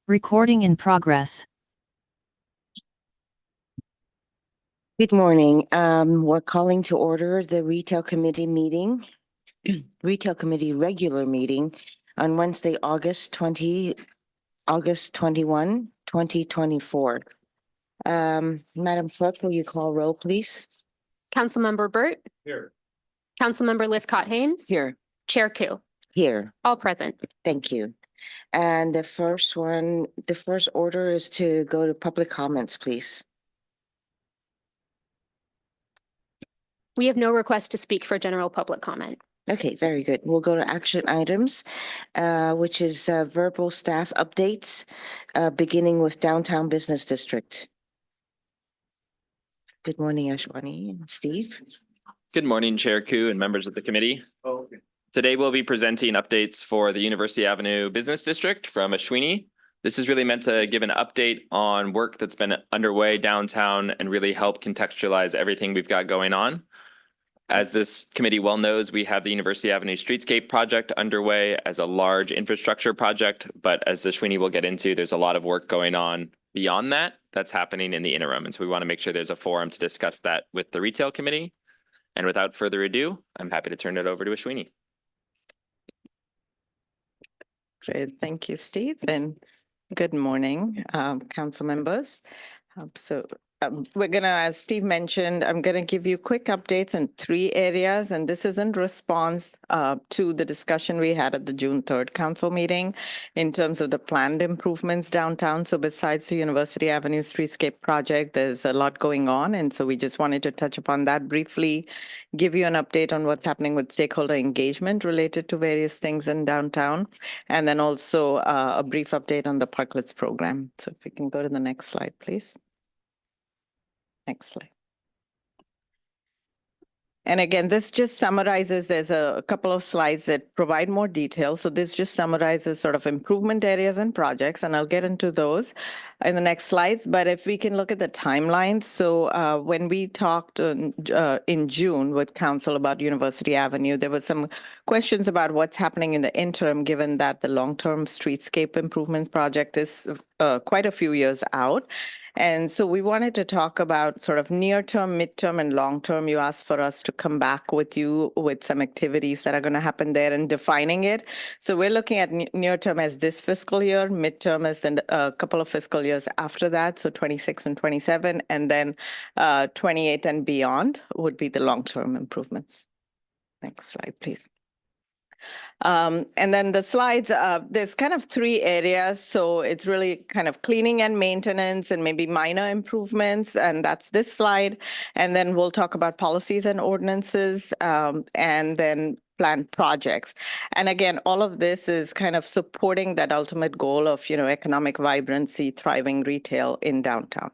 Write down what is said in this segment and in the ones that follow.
Recording in progress. Good morning. We're calling to order the Retail Committee meeting, Retail Committee regular meeting on Wednesday, August 21, 2024. Madam Clerk, will you call roll, please? Councilmember Burt. Here. Councilmember Lithcott-Hames. Here. Chair Koo. Here. All present. Thank you. And the first order is to go to public comments, please. We have no request to speak for general public comment. Okay, very good. We'll go to action items, which is verbal staff updates, beginning with Downtown Business District. Good morning, Ashwani and Steve. Good morning, Chair Koo and members of the committee. Today we'll be presenting updates for the University Avenue Business District from Ashwini. This is really meant to give an update on work that's been underway downtown and really help contextualize everything we've got going on. As this committee well knows, we have the University Avenue Streetscape project underway as a large infrastructure project, but as Ashwini will get into, there's a lot of work going on beyond that that's happening in the interim. And so we want to make sure there's a forum to discuss that with the retail committee. And without further ado, I'm happy to turn it over to Ashwini. Great. Thank you, Steve. And good morning, council members. We're going to, as Steve mentioned, I'm going to give you quick updates in 3 areas. And this is in response to the discussion we had at the June 3rd council meeting in terms of the planned improvements downtown. So besides the University Avenue Streetscape project, there's a lot going on. And so we just wanted to touch upon that briefly, give you an update on what's happening with stakeholder engagement related to various things in downtown, and then also a brief update on the parklets program. So if we can go to the next slide, please. Next slide. And again, this just summarizes, there's a couple of slides that provide more detail. So this just summarizes sort of improvement areas and projects, and I'll get into those in the next slides. But if we can look at the timeline. So when we talked in June with council about University Avenue, there were some questions about what's happening in the interim, given that the long-term streetscape improvement project is quite a few years out. And so we wanted to talk about sort of near-term, mid-term, and long-term. You asked for us to come back with you with some activities that are going to happen there and defining it. So we're looking at near-term as this fiscal year, mid-term as a couple of fiscal years after that, so 26 and 27, and then 28 and beyond would be the long-term improvements. Next slide, please. And then the slides, there's kind of 3 areas. So it's really kind of cleaning and maintenance and maybe minor improvements. And that's this slide. And then we'll talk about policies and ordinances and then planned projects. And again, all of this is kind of supporting that ultimate goal of, economic vibrancy, thriving retail in downtown.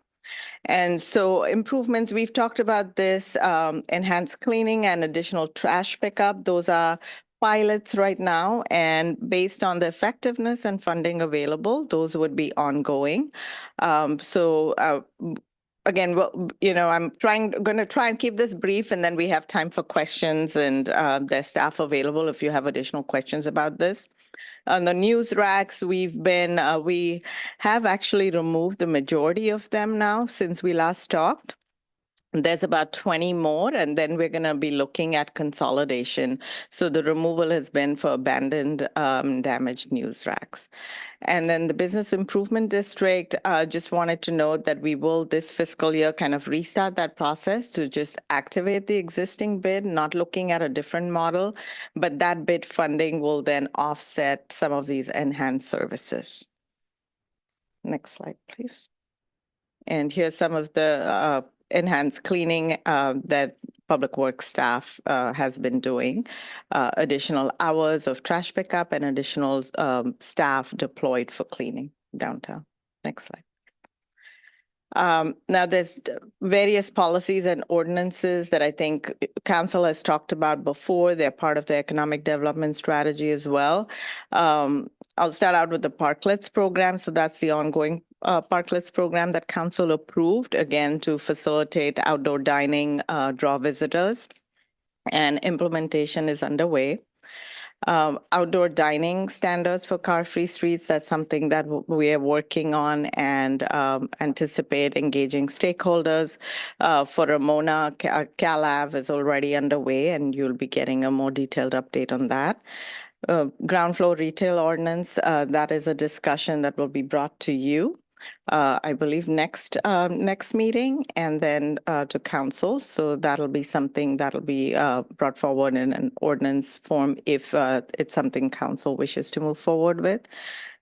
And so improvements, we've talked about this, enhanced cleaning and additional trash pickup. Those are pilots right now, and based on the effectiveness and funding available, those would be ongoing. Again, I'm going to try and keep this brief, and then we have time for questions, and there's staff available if you have additional questions about this. On the news racks, we have actually removed the majority of them now since we last talked. There's about 20 more, and then we're going to be looking at consolidation. So the removal has been for abandoned, damaged news racks. And then the Business Improvement District, just wanted to note that we will this fiscal year kind of restart that process to just activate the existing bid, not looking at a different model, but that bid funding will then offset some of these enhanced services. Next slide, please. And here's some of the enhanced cleaning that Public Works staff has been doing, additional hours of trash pickup and additional staff deployed for cleaning downtown. Next slide. Now, there's various policies and ordinances that I think Council has talked about before. They're part of the economic development strategy as well. I'll start out with the parklets program. So that's the ongoing parklets program that Council approved, again, to facilitate outdoor dining, draw visitors, and implementation is underway. Outdoor dining standards for car-free streets, that's something that we are working on and anticipate engaging stakeholders. For Ramona, CalAv is already underway, and you'll be getting a more detailed update on that. Ground floor retail ordinance, that is a discussion that will be brought to you. I believe next meeting, and then to council. So that'll be something that'll be brought forward in an ordinance form if it's something council wishes to move forward with.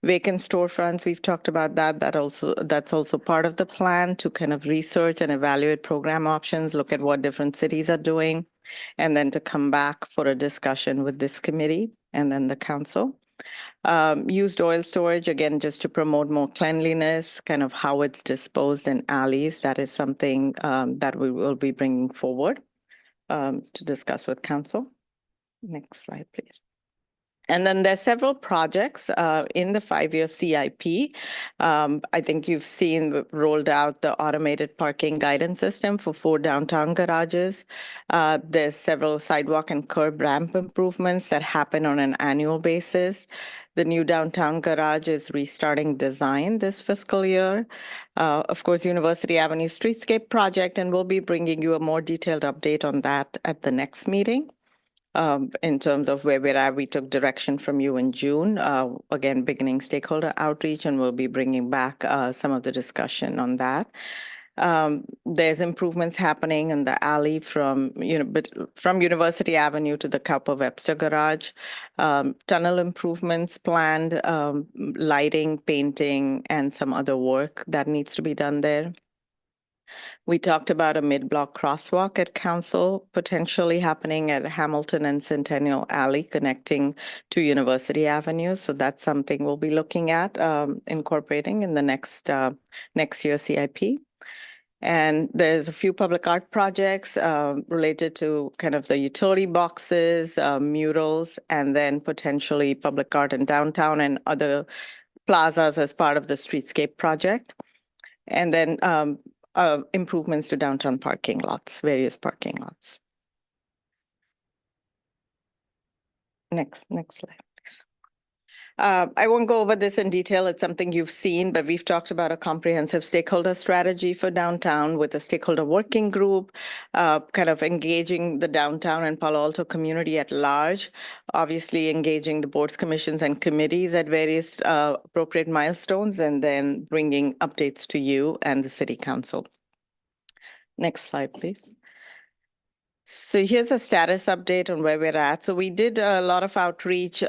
Vacant storefronts, we've talked about that. That's also part of the plan to kind of research and evaluate program options, look at what different cities are doing, and then to come back for a discussion with this committee and then the council. Used oil storage, again, just to promote more cleanliness, kind of how it's disposed in alleys. That is something that we will be bringing forward to discuss with council. Next slide, please. And then there's several projects in the 5-year CIP. I think you've seen rolled out the automated parking guidance system for 4 downtown garages. There's several sidewalk and curb ramp improvements that happen on an annual basis. The new downtown garage is restarting design this fiscal year. Of course, University Avenue Streetscape project, and we'll be bringing you a more detailed update on that at the next meeting. In terms of where we're at, we took direction from you in June, again, beginning stakeholder outreach, and we'll be bringing back some of the discussion on that. There's improvements happening in the alley from University Avenue to the Cowper-Webster garage. Tunnel improvements planned, lighting, painting, and some other work that needs to be done there. We talked about a mid-block crosswalk at council, potentially happening at Hamilton and Centennial Alley, connecting to University Avenue. So that's something we'll be looking at incorporating in the next year CIP. And there's a few public art projects related to kind of the utility boxes, murals, and then potentially public art in downtown and other plazas as part of the streetscape project. And then improvements to downtown parking lots, various parking lots. Next slide, please. I won't go over this in detail. It's something you've seen, but we've talked about a comprehensive stakeholder strategy for downtown with a stakeholder working group, kind of engaging the downtown and Palo Alto community at large, obviously engaging the boards, commissions, and committees at various appropriate milestones, and then bringing updates to you and the city council. Next slide, please. So here's a status update on where we're at. So we did a lot of outreach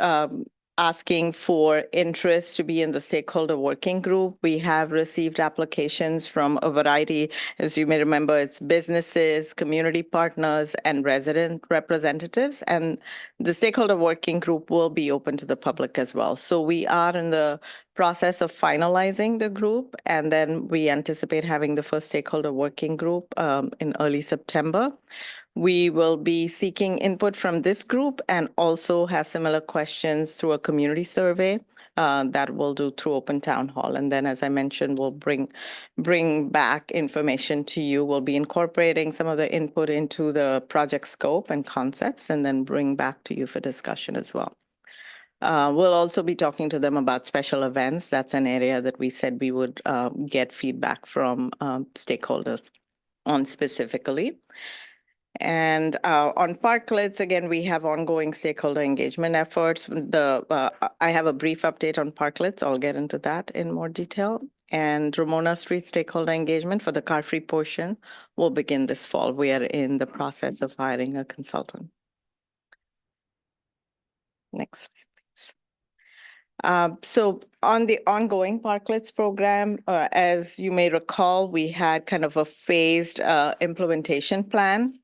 asking for interest to be in the stakeholder working group. We have received applications from a variety, as you may remember, it's businesses, community partners, and resident representatives. And the stakeholder working group will be open to the public as well. So we are in the process of finalizing the group, and then we anticipate having the first stakeholder working group in early September. We will be seeking input from this group and also have similar questions through a community survey that we'll do through Open Town Hall. And then, as I mentioned, we'll bring back information to you. We'll be incorporating some of the input into the project scope and concepts, and then bring back to you for discussion as well. We'll also be talking to them about special events. That's an area that we said we would get feedback from stakeholders on specifically. And on parklets, again, we have ongoing stakeholder engagement efforts. I have a brief update on parklets. I'll get into that in more detail. And Ramona Street stakeholder engagement for the car-free portion will begin this fall. We are in the process of hiring a consultant. Next slide, please. So on the ongoing parklets program, as you may recall, we had kind of a phased implementation plan.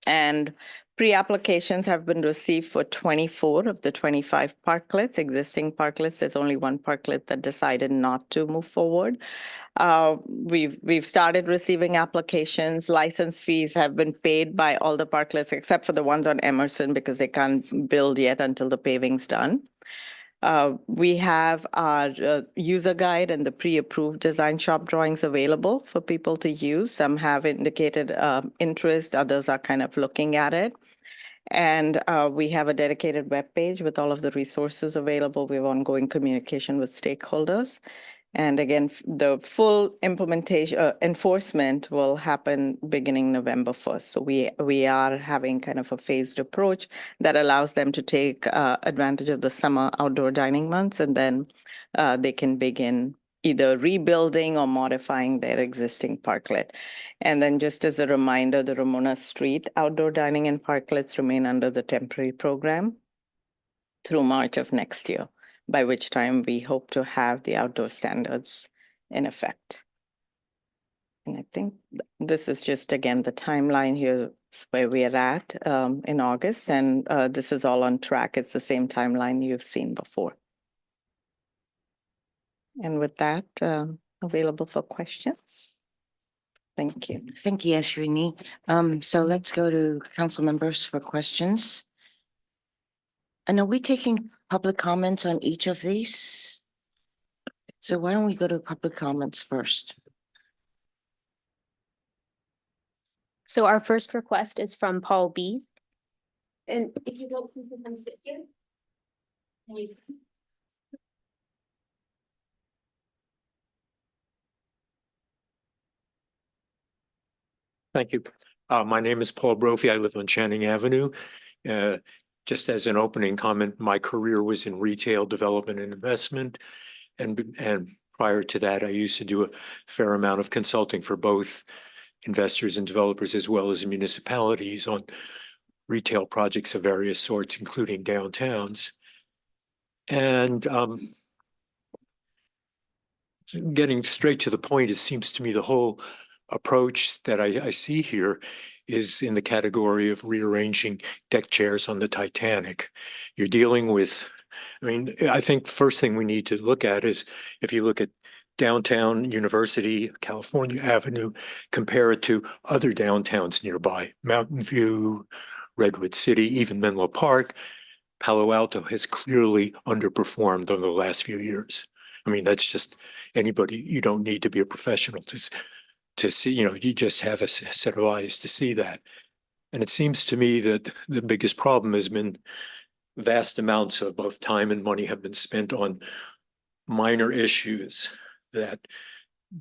And pre-applications have been received for 24 of the 25 parklets. Existing parklets, there's only one parklet that decided not to move forward. We've started receiving applications. License fees have been paid by all the parklets except for the ones on Emerson because they can't build yet until the paving's done. We have our user guide and the pre-approved design shop drawings available for people to use. Some have indicated interest, others are kind of looking at it. And we have a dedicated webpage with all of the resources available. We have ongoing communication with stakeholders. And again, the full implementation, enforcement will happen beginning November 1st. So we are having kind of a phased approach that allows them to take advantage of the summer outdoor dining months, and then they can begin either rebuilding or modifying their existing parklet. And then just as a reminder, the Ramona Street outdoor dining and parklets remain under the temporary program through March of next year, by which time we hope to have the outdoor standards in effect. And I think this is just, again, the timeline here is where we are at in August, and this is all on track. It's the same timeline you've seen before. And with that, available for questions. Thank you. Thank you, Ashwini. So let's go to council members for questions. And are we taking public comments on each of these? So why don't we go to public comments first? So our first request is from Paul B. And if you don't, you can come sit here. Can you see? Thank you. My name is Paul Brophy. I live on Channing Avenue. Just as an opening comment, my career was in retail development and investment. And prior to that, I used to do a fair amount of consulting for both investors and developers, as well as municipalities, on retail projects of various sorts, including downtowns. And getting straight to the point, it seems to me the whole approach that I see here is in the category of rearranging deck chairs on the Titanic. You're dealing with, I think first thing we need to look at is, if you look at downtown University, California Avenue, compare it to other downtowns nearby, Mountain View, Redwood City, even Menlo Park. Palo Alto has clearly underperformed over the last few years. That's just anybody, you don't need to be a professional to see, you just have a set of eyes to see that. And it seems to me that the biggest problem has been vast amounts of both time and money have been spent on minor issues that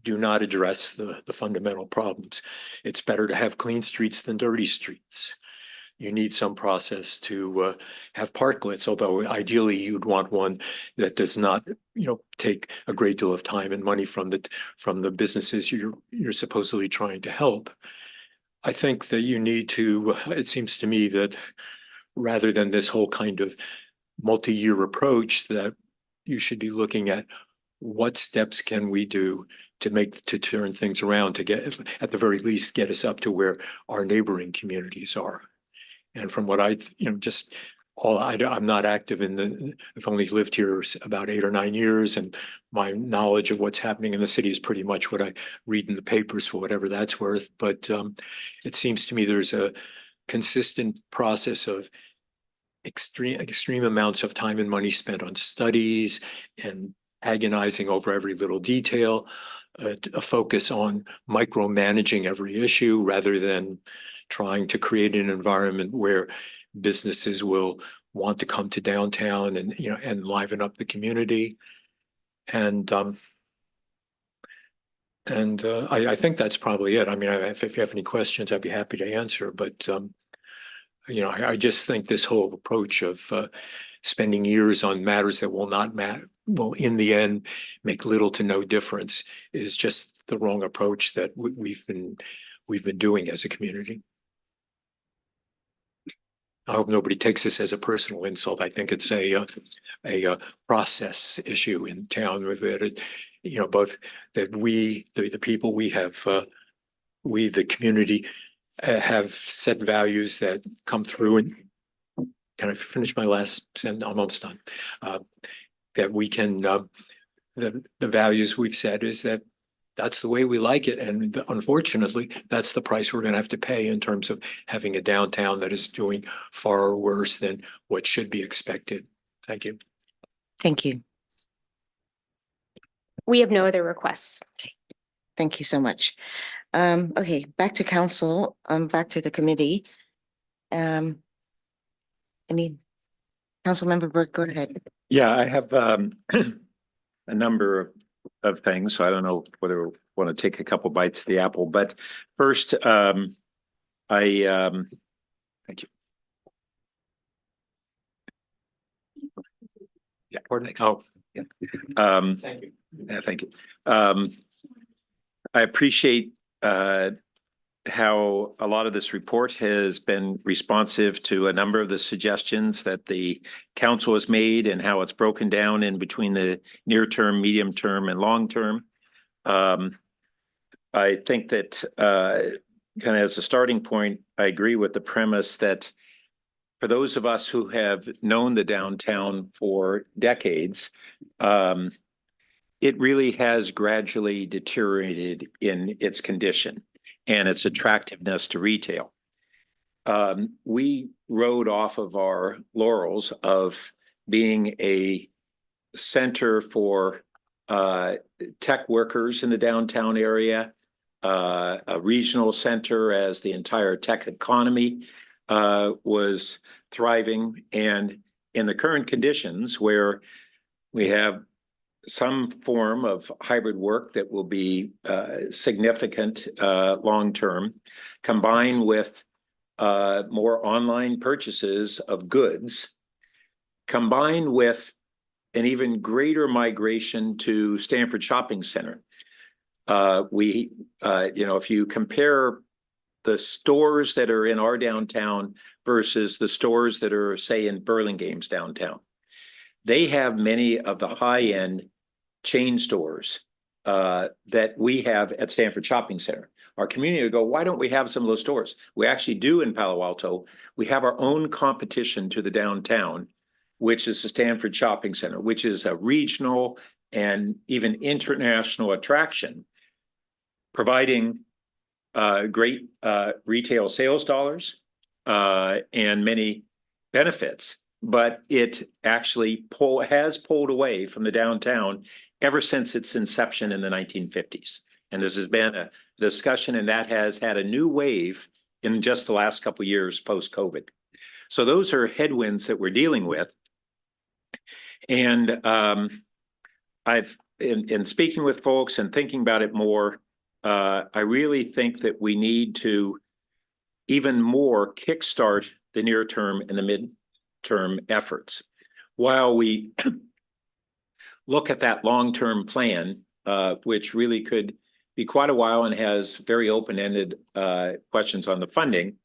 do not address the fundamental problems. It's better to have clean streets than dirty streets. You need some process to have parklets, although ideally you'd want one that does not, take a great deal of time and money from the businesses you're supposedly trying to help. I think that you need to, it seems to me that rather than this whole kind of multi-year approach, that you should be looking at what steps can we do to turn things around, to get, at the very least, get us up to where our neighboring communities are. And from what I'm not active I've only lived here about 8 or 9 years, and my knowledge of what's happening in the city is pretty much what I read in the papers, for whatever that's worth. But it seems to me there's a consistent process of extreme amounts of time and money spent on studies and agonizing over every little detail, a focus on micromanaging every issue rather than trying to create an environment where businesses will want to come to downtown and, and liven up the community. And I think that's probably it. If you have any questions, I'd be happy to answer. But I just think this whole approach of spending years on matters that will not matter, will in the end make little to no difference, is just the wrong approach that we've been doing as a community. I hope nobody takes this as a personal insult. I think it's a process issue in town with it. Both that we, the people we have, we, the community, have set values that come through. And can I finish my last sentence? I'm almost done. That we can, the values we've set is that that's the way we like it. And unfortunately, that's the price we're going to have to pay in terms of having a downtown that is doing far worse than what should be expected. Thank you. Thank you. We have no other requests. Thank you so much. Okay, back to council, back to the committee. Any, Councilmember Burke, go ahead. Yeah, I have a number of things, so I don't know whether I want to take a couple bites of the apple, but first, thank you. Yeah. Oh, yeah. Thank you. Yeah, thank you. I appreciate how a lot of this report has been responsive to a number of the suggestions that the council has made and how it's broken down in between the near term, medium term, and long term. I think that kind of as a starting point, I agree with the premise that for those of us who have known the downtown for decades, it really has gradually deteriorated in its condition and its attractiveness to retail. We rode off of our laurels of being a center for tech workers in the downtown area, a regional center as the entire tech economy was thriving. And in the current conditions where we have some form of hybrid work that will be significant long-term, combined with more online purchases of goods, combined with an even greater migration to Stanford Shopping Center. If you compare the stores that are in our downtown versus the stores that are, say, in Burlingame's downtown, they have many of the high-end chain stores that we have at Stanford Shopping Center. Our community would go, why don't we have some of those stores? We actually do in Palo Alto. We have our own competition to the downtown, which is the Stanford Shopping Center, which is a regional and even international attraction, providing great retail sales dollars and many benefits. But it actually has pulled away from the downtown ever since its inception in the 1950s. And this has been a discussion, and that has had a new wave in just the last couple of years post-COVID. So those are headwinds that we're dealing with. And I've, in speaking with folks and thinking about it more, I really think that we need to even more kickstart the near term and the mid-term efforts. While we look at that long-term plan, which really could be quite a while and has very open-ended questions on the funding,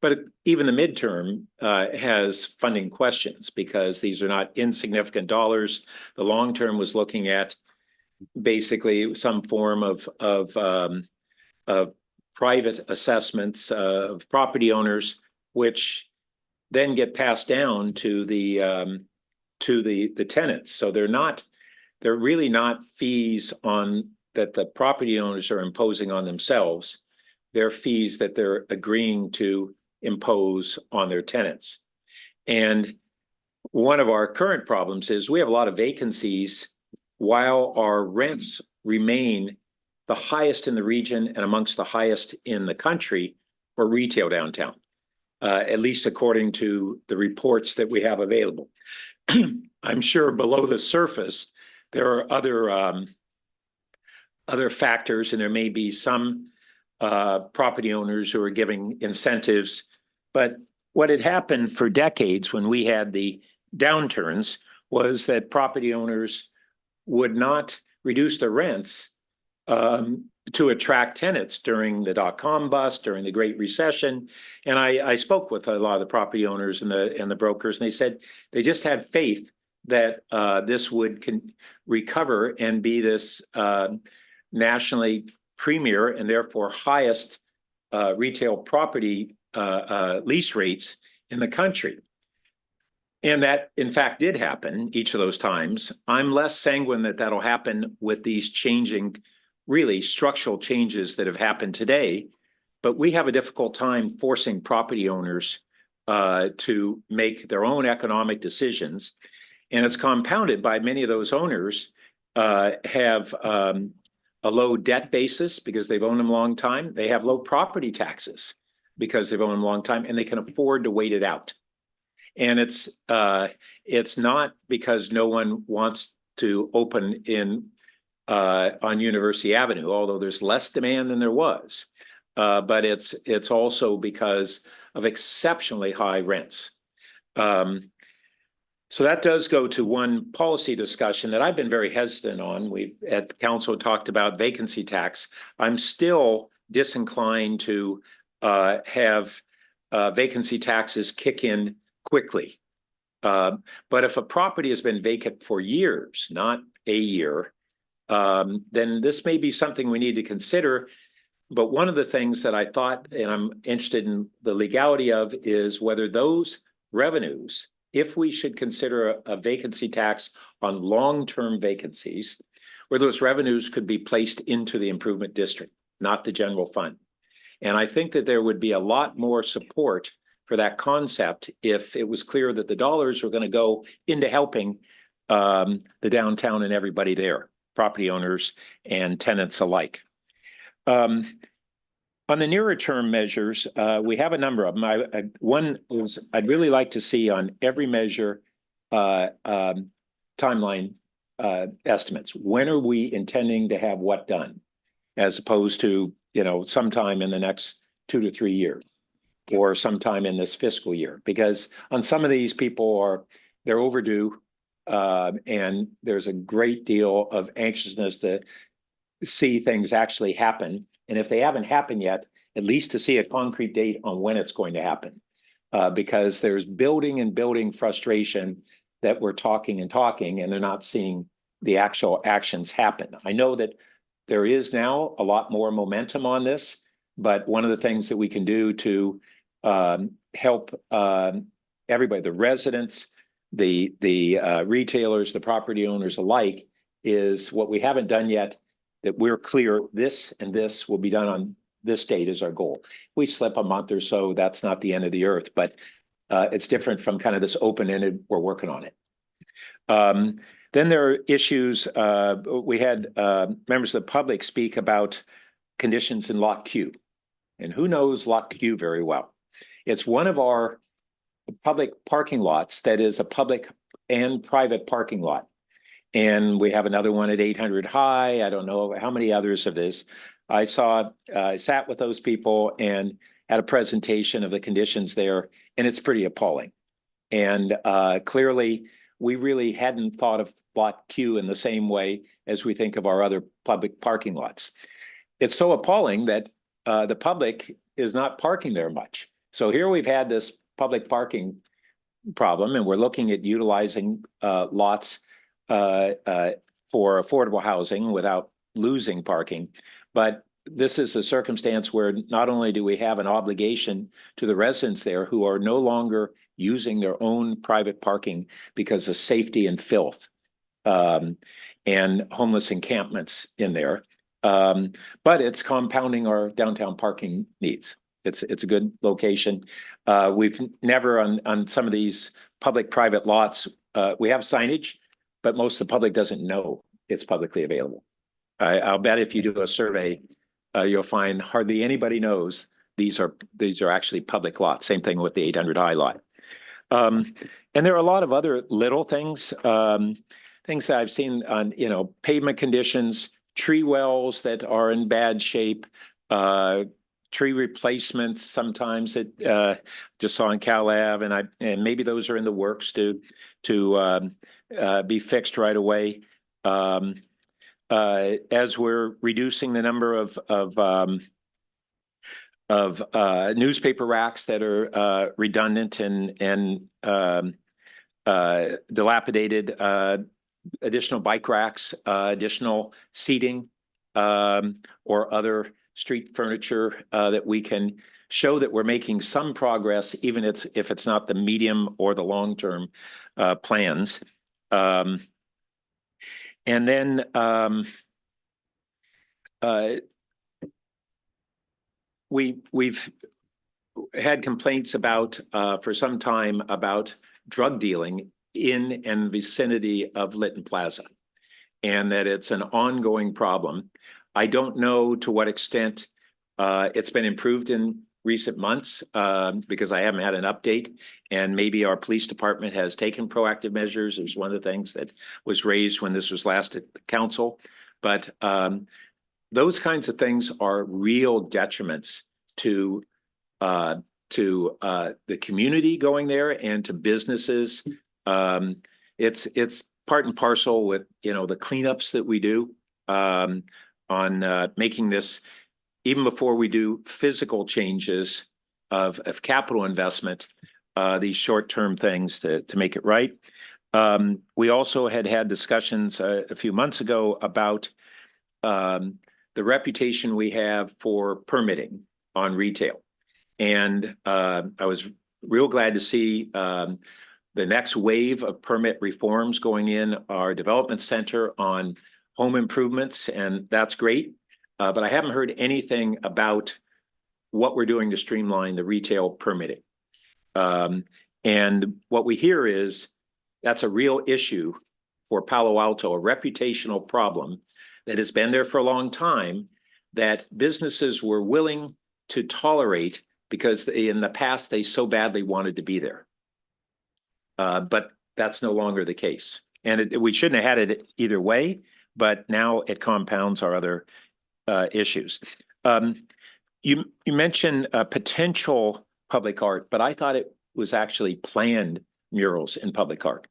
but even the midterm has funding questions because these are not insignificant dollars. The long term was looking at basically some form of private assessments of property owners, which then get passed down to the tenants. So they're really not fees on that the property owners are imposing on themselves. They're fees that they're agreeing to impose on their tenants. And one of our current problems is we have a lot of vacancies while our rents remain the highest in the region and amongst the highest in the country for retail downtown, at least according to the reports that we have available. I'm sure below the surface, there are other factors, and there may be some property owners who are giving incentives. But what had happened for decades when we had the downturns was that property owners would not reduce their rents to attract tenants during the dot-com bust, during the Great Recession. And I spoke with a lot of the property owners and the brokers, and they said they just had faith that this would recover and be this nationally premier and therefore highest retail property lease rates in the country. And that, in fact, did happen each of those times. I'm less sanguine that that'll happen with these changing, really structural changes that have happened today. But we have a difficult time forcing property owners to make their own economic decisions. And it's compounded by many of those owners have a low debt basis because they've owned them a long time. They have low property taxes because they've owned them a long time, and they can afford to wait it out. And it's not because no one wants to open in on University Avenue, although there's less demand than there was. But it's also because of exceptionally high rents. So that does go to one policy discussion that I've been very hesitant on. We've at the council talked about vacancy tax. I'm still disinclined to have vacancy taxes kick in quickly. But if a property has been vacant for years, not a year, then this may be something we need to consider. But one of the things that I thought, and I'm interested in the legality of, is whether those revenues, if we should consider a vacancy tax on long-term vacancies, where those revenues could be placed into the improvement district, not the general fund. And I think that there would be a lot more support for that concept if it was clear that the dollars were going to go into helping the downtown and everybody there, property owners and tenants alike. On the nearer term measures, we have a number of them. One is I'd really like to see on every measure timeline estimates. When are we intending to have what done? As opposed to, sometime in the next 2 to 3 years or sometime in this fiscal year. Because on some of these they're overdue and there's a great deal of anxiousness to see things actually happen. And if they haven't happened yet, at least to see a concrete date on when it's going to happen. Because there's building and building frustration that we're talking and they're not seeing the actual actions happen. I know that there is now a lot more momentum on this, but one of the things that we can do to help everybody, the residents, the retailers, the property owners alike, is what we haven't done yet, that we're clear this and this will be done on this date is our goal. We slip a month or so, that's not the end of the earth, but it's different from kind of this open-ended, we're working on it. Then there are issues, we had members of the public speak about conditions in Lot Q. And who knows Lot Q very well? It's one of our public parking lots that is a public and private parking lot. And we have another one at 800 High. I don't know how many others of this. I sat with those people and had a presentation of the conditions there, and it's pretty appalling. And clearly, we really hadn't thought of Lot Q in the same way as we think of our other public parking lots. It's so appalling that the public is not parking there much. So here we've had this public parking problem, and we're looking at utilizing lots for affordable housing without losing parking. But this is a circumstance where not only do we have an obligation to the residents there who are no longer using their own private parking because of safety and filth and homeless encampments in there, but it's compounding our downtown parking needs. It's a good location. We've never on some of these public-private lots, we have signage, but most of the public doesn't know it's publicly available. I'll bet if you do a survey, you'll find hardly anybody knows these are actually public lots. Same thing with the 800 High lot. And there are a lot of other little things, things that I've seen on, pavement conditions, tree wells that are in bad shape, tree replacements sometimes that just saw in Cal Ave, and maybe those are in the works to be fixed right away. As we're reducing the number of newspaper racks that are redundant and dilapidated, additional bike racks, additional seating, or other street furniture that we can show that we're making some progress, even if it's not the medium or the long-term plans. And then we've had complaints about for some time about drug dealing in and vicinity of Lytton Plaza, and that it's an ongoing problem. I don't know to what extent it's been improved in recent months, because I haven't had an update. And maybe our police department has taken proactive measures. It was one of the things that was raised when this was last at the council. But those kinds of things are real detriments to the community going there and to businesses. It's part and parcel with, you know, the cleanups that we do on making this, even before we do physical changes of capital investment, these short-term things to make it right. We also had discussions a few months ago about the reputation we have for permitting on retail. And I was real glad to see the next wave of permit reforms going in our development center on home improvements, and that's great. But I haven't heard anything about what we're doing to streamline the retail permitting. And what we hear is that's a real issue for Palo Alto, a reputational problem that has been there for a long time, that businesses were willing to tolerate because in the past they so badly wanted to be there. But that's no longer the case. And we shouldn't have had it either way, but now it compounds our other issues. You mentioned potential public art, but I thought it was actually planned murals in public art.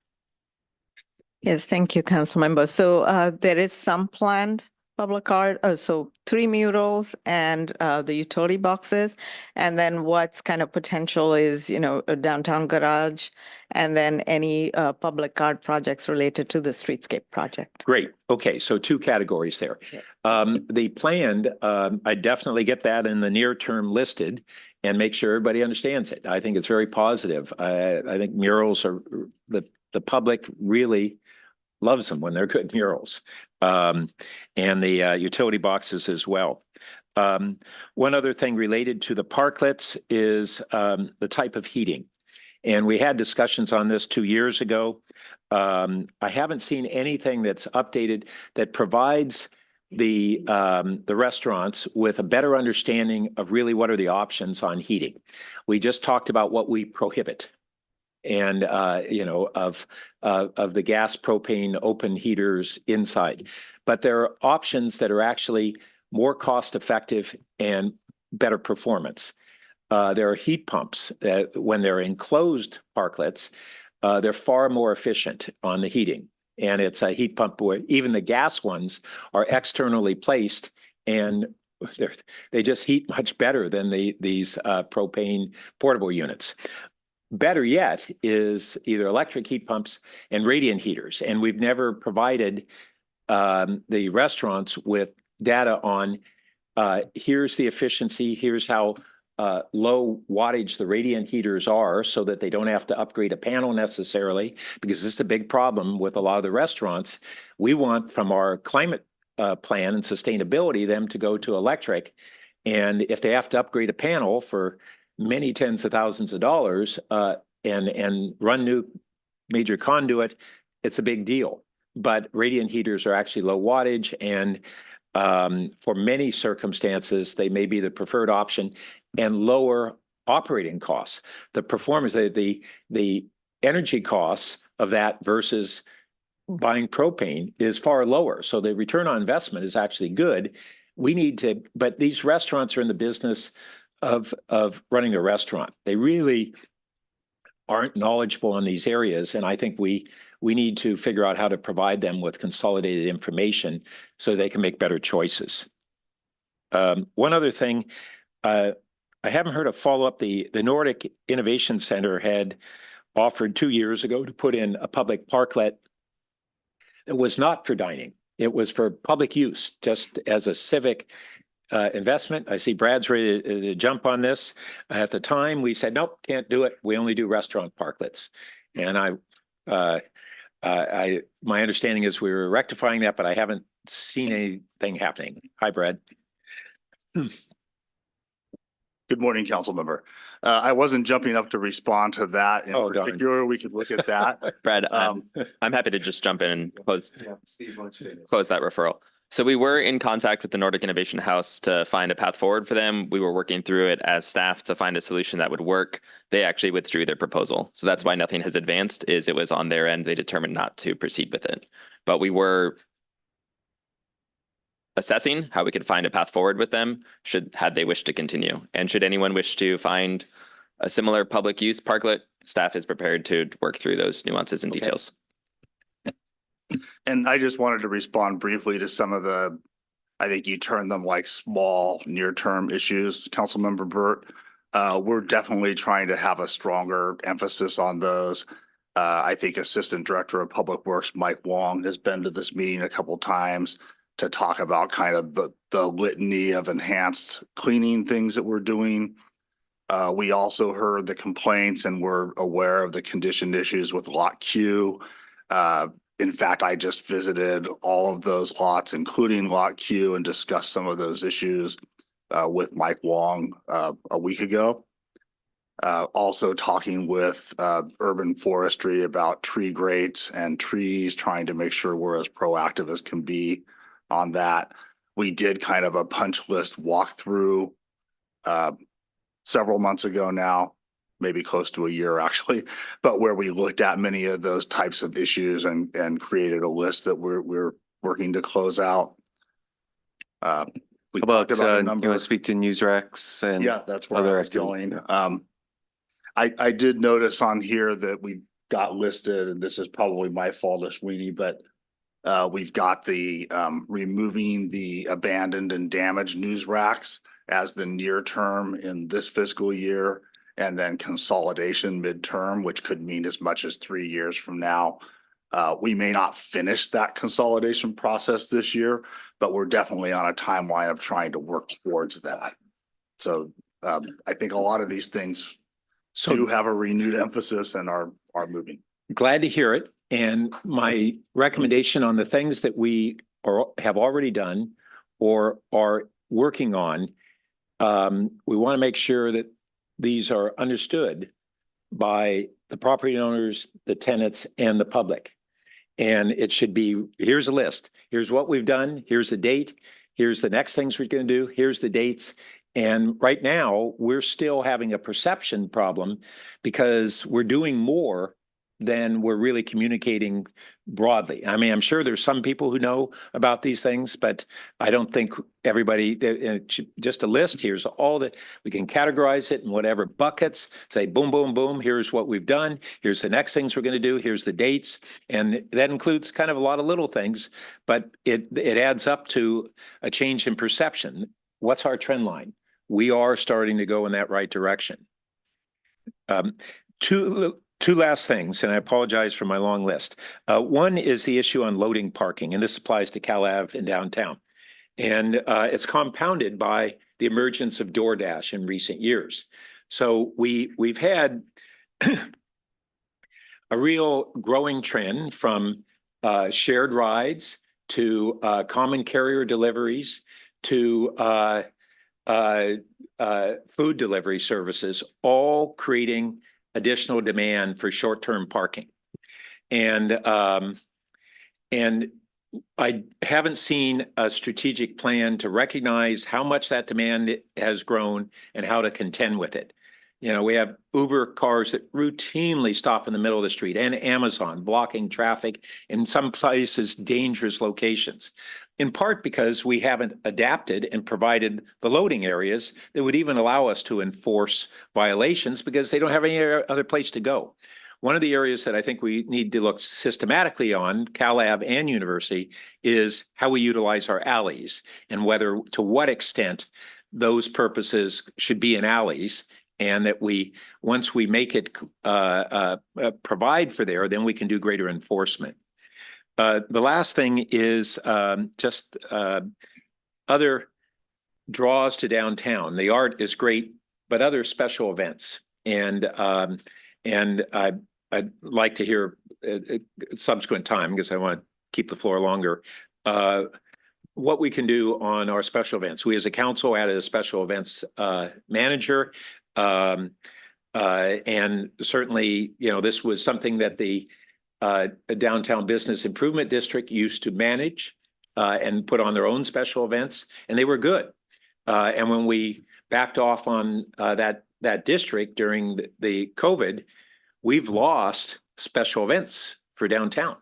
Yes, thank you, council member. So there is some planned public art, so 3 murals and the utility boxes. And then what's kind of potential is, you know, a downtown garage, and then any public art projects related to the streetscape project. Great. Okay, so 2 categories there. The planned, I definitely get that in the near term listed and make sure everybody understands it. I think it's very positive. I think murals are, the public really loves them when they're good murals, and the utility boxes as well. One other thing related to the parklets is the type of heating. And we had discussions on this 2 years ago. I haven't seen anything that's updated that provides the restaurants with a better understanding of really what are the options on heating. We just talked about what we prohibit, and you know, of the gas propane open heaters inside. But there are options that are actually more cost effective and better performance. There are heat pumps that when they're enclosed parklets, they're far more efficient on the heating. And it's a heat pump where even the gas ones are externally placed, and they just heat much better than these propane portable units. Better yet is either electric heat pumps and radiant heaters. And we've never provided the restaurants with data on here's the efficiency, here's how low wattage the radiant heaters are, so that they don't have to upgrade a panel necessarily, because this is a big problem with a lot of the restaurants. We want, from our climate plan and sustainability, them to go to electric. And if they have to upgrade a panel for many tens of thousands of dollars and run new major conduit, it's a big deal. But radiant heaters are actually low wattage, and for many circumstances, they may be the preferred option and lower operating costs. The performance, the energy costs of that versus buying propane is far lower. So the return on investment is actually good. We need to, but these restaurants are in the business of running a restaurant. They really aren't knowledgeable in these areas. And I think we need to figure out how to provide them with consolidated information so they can make better choices. One other thing, I haven't heard a follow-up. The Nordic Innovation Center had offered 2 years ago to put in a public parklet. It was not for dining. It was for public use, just as a civic investment. I see Brad's ready to jump on this. At the time, we said, nope, can't do it. We only do restaurant parklets. And my understanding is we were rectifying that, but I haven't seen anything happening. Hi, Brad. Good morning, council member. I wasn't jumping up to respond to that in Oh, darn. particular. We could look at that. Brad, I'm happy to just jump in and close that referral. So we were in contact with the Nordic Innovation House to find a path forward for them. We were working through it as staff to find a solution that would work. They actually withdrew their proposal. So that's why nothing has advanced, is it was on their end. They determined not to proceed with it. But we were assessing how we could find a path forward with them had they wish to continue. And should anyone wish to find a similar public use parklet, staff is prepared to work through those nuances and details. And I just wanted to respond briefly to some of the, I think you termed them like small near-term issues, Councilmember Burt. We're definitely trying to have a stronger emphasis on those. I think Assistant Director of Public Works, Mike Wong, has been to this meeting a couple times to talk about kind of the litany of enhanced cleaning things that we're doing. We also heard the complaints and we're aware of the condition issues with Lot Q. In fact, I just visited all of those lots, including Lot Q, and discussed some of those issues with Mike Wong a week ago. Also talking with urban forestry about tree grates and trees, trying to make sure we're as proactive as can be on that. We did kind of a punch list walkthrough several months ago now, maybe close to a year actually, but where we looked at many of those types of issues and created a list that we're working to close out. We How talked about, a you number want of- to speak to Newsrex and Yeah, that's where other I was activity? going. I did notice on here that we got listed, and this is probably my fault as Sweeney, but we've got the removing the abandoned and damaged news racks as the near term in this fiscal year, and then consolidation midterm, which could mean as much as 3 years from now. We may not finish that consolidation process this year, but we're definitely on a timeline of trying to work towards that. So I think a lot of these things do have a renewed emphasis and are moving. Glad to hear it. And my recommendation on the things that we have already done or are working on, we want to make sure that these are understood by the property owners, the tenants, and the public. And it should be, here's a list. Here's what we've done. Here's the date. Here's the next things we're going to do. Here's the dates. And right now, we're still having a perception problem because we're doing more than we're really communicating broadly. I mean, I'm sure there's some people who know about these things, but I don't think everybody, just a list, here's all that, we can categorize it in whatever buckets, say boom, boom, boom, here's what we've done, here's the next things we're going to do, here's the dates. And that includes kind of a lot of little things, but it adds up to a change in perception. What's our trend line? We are starting to go in that right direction. Two last things, and I apologize for my long list. One is the issue on loading parking, and this applies to Cal Ave in downtown. And it's compounded by the emergence of DoorDash in recent years. So we've had a real growing trend from shared rides to common carrier deliveries to food delivery services, all creating additional demand for short-term parking. And I haven't seen a strategic plan to recognize how much that demand has grown and how to contend with it. You know, we have Uber cars that routinely stop in the middle of the street and Amazon blocking traffic in some places, dangerous locations, in part because we haven't adapted and provided the loading areas that would even allow us to enforce violations because they don't have any other place to go. One of the areas that I think we need to look systematically on, Cal Ave and University, is how we utilize our alleys and whether, to what extent those purposes should be in alleys, and that we, once we make it provide for there, then we can do greater enforcement. The last thing is just other draws to downtown. The art is great, but other special events. And I'd like to hear subsequent time, because I want to keep the floor longer, what we can do on our special events. We as a council added a special events manager. And certainly, you know, this was something that the Downtown Business Improvement District used to manage. and put on their own special events, and they were good. And when we backed off on that district during the COVID, we've lost special events for downtown.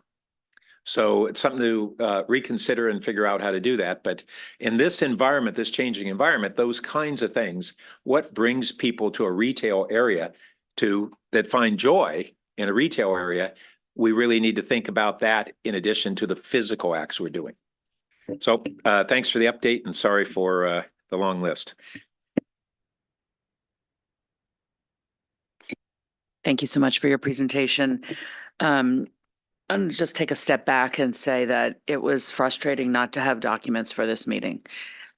So it's something to reconsider and figure out how to do that. But in this environment, this changing environment, those kinds of things, what brings people to a retail area that find joy in a retail area, we really need to think about that in addition to the physical acts we're doing. So thanks for the update and sorry for the long list. Thank you so much for your presentation. I'm gonna just take a step back and say that it was frustrating not to have documents for this meeting.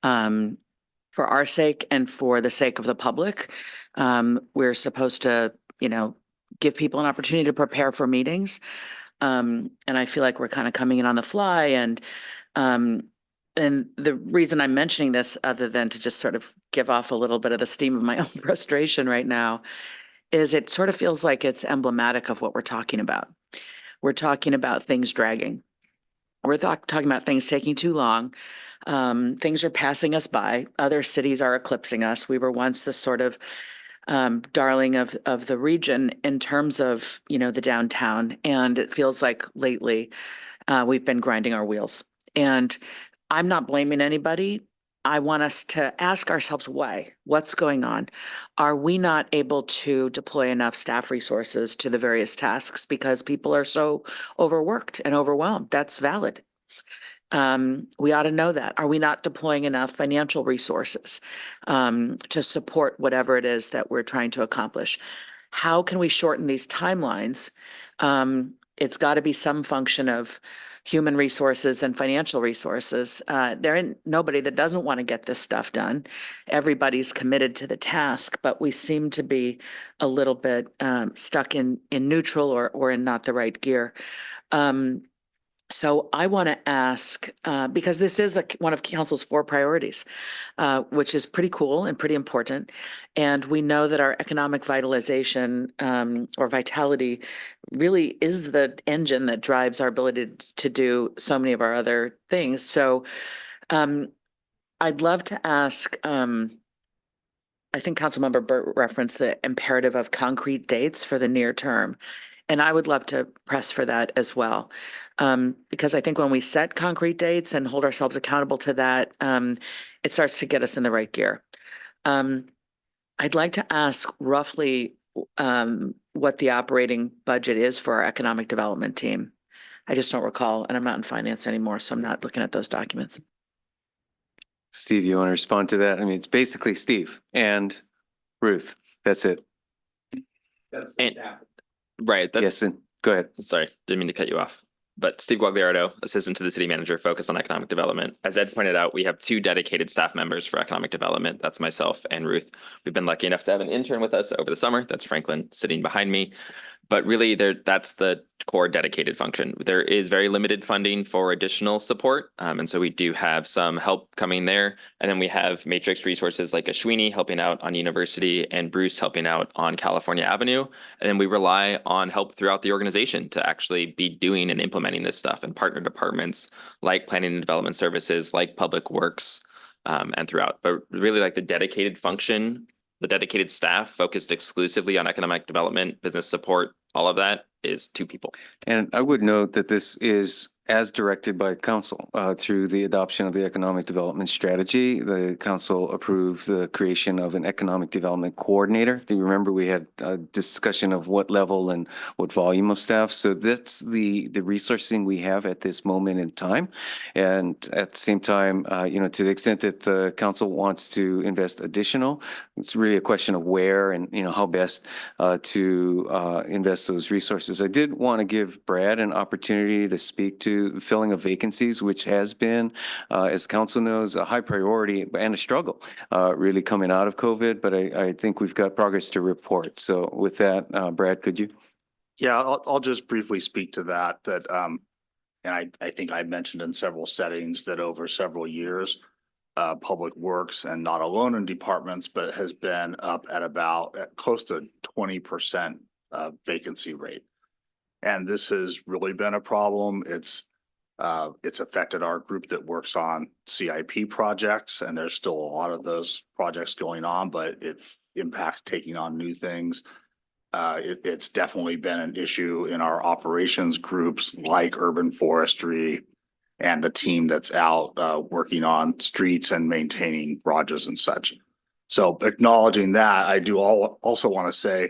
For our sake and for the sake of the public, we're supposed to, give people an opportunity to prepare for meetings. And I feel like we're kind of coming in on the fly and the reason I'm mentioning this, other than to just sort of give off a little bit of the steam of my own frustration right now, is it sort of feels like it's emblematic of what we're talking about. We're talking about things dragging. We're talking about things taking too long. Things are passing us by. Other cities are eclipsing us. We were once the sort of darling of the region in terms of, the downtown. And it feels like lately we've been grinding our wheels. And I'm not blaming anybody. I want us to ask ourselves why. What's going on? Are we not able to deploy enough staff resources to the various tasks because people are so overworked and overwhelmed? That's valid. We ought to know that. Are we not deploying enough financial resources to support whatever it is that we're trying to accomplish? How can we shorten these timelines? It's got to be some function of human resources and financial resources. There ain't nobody that doesn't want to get this stuff done. Everybody's committed to the task, but we seem to be a little bit stuck in neutral or in not the right gear. So I want to ask, because this is one of council's 4 priorities, which is pretty cool and pretty important. And we know that our economic vitalization or vitality really is the engine that drives our ability to do so many of our other things. So I'd love to ask, I think Councilmember Burt referenced the imperative of concrete dates for the near term. And I would love to press for that as well. Because I think when we set concrete dates and hold ourselves accountable to that, it starts to get us in the right gear. I'd like to ask roughly what the operating budget is for our economic development team. I just don't recall, and I'm not in finance anymore, so I'm not looking at those documents. Steve, you want to respond to that? I mean, it's basically Steve and Ruth. That's it. Right. Yes, and go ahead. Sorry, didn't mean to cut you off. But Steve Guagliardo, assistant to the city manager, focused on economic development. As Ed pointed out, we have 2 dedicated staff members for economic development. That's myself and Ruth. We've been lucky enough to have an intern with us over the summer. That's Franklin sitting behind me. But really, that's the core dedicated function. There is very limited funding for additional support. And so we do have some help coming there. And then we have matrix resources like Ashwini helping out on University and Bruce helping out on California Avenue. And then we rely on help throughout the organization to actually be doing and implementing this stuff, and partner departments like Planning and Development Services, like Public Works, and throughout. But really, like the dedicated function, the dedicated staff focused exclusively on economic development, business support, all of that is 2 people. And I would note that this is as directed by council through the adoption of the economic development strategy. The council approved the creation of an economic development coordinator. Do you remember we had a discussion of what level and what volume of staff? So that's the resourcing we have at this moment in time. And at the same time, to the extent that the council wants to invest additional, it's really a question of where and, how best to invest those resources. I did want to give Brad an opportunity to speak to filling of vacancies, which has been, as council knows, a high priority and a struggle really coming out of COVID. But I think we've got progress to report. So with that, Brad, could you? Yeah, I'll just briefly speak to that, and I think I mentioned in several settings that over several years, Public Works, and not alone in departments, but has been up at close to 20% vacancy rate. And this has really been a problem. It's It's affected our group that works on CIP projects, and there's still a lot of those projects going on, but it impacts taking on new things. It's definitely been an issue in our operations groups like urban forestry and the team that's out working on streets and maintaining garages and such. So acknowledging that, I do also want to say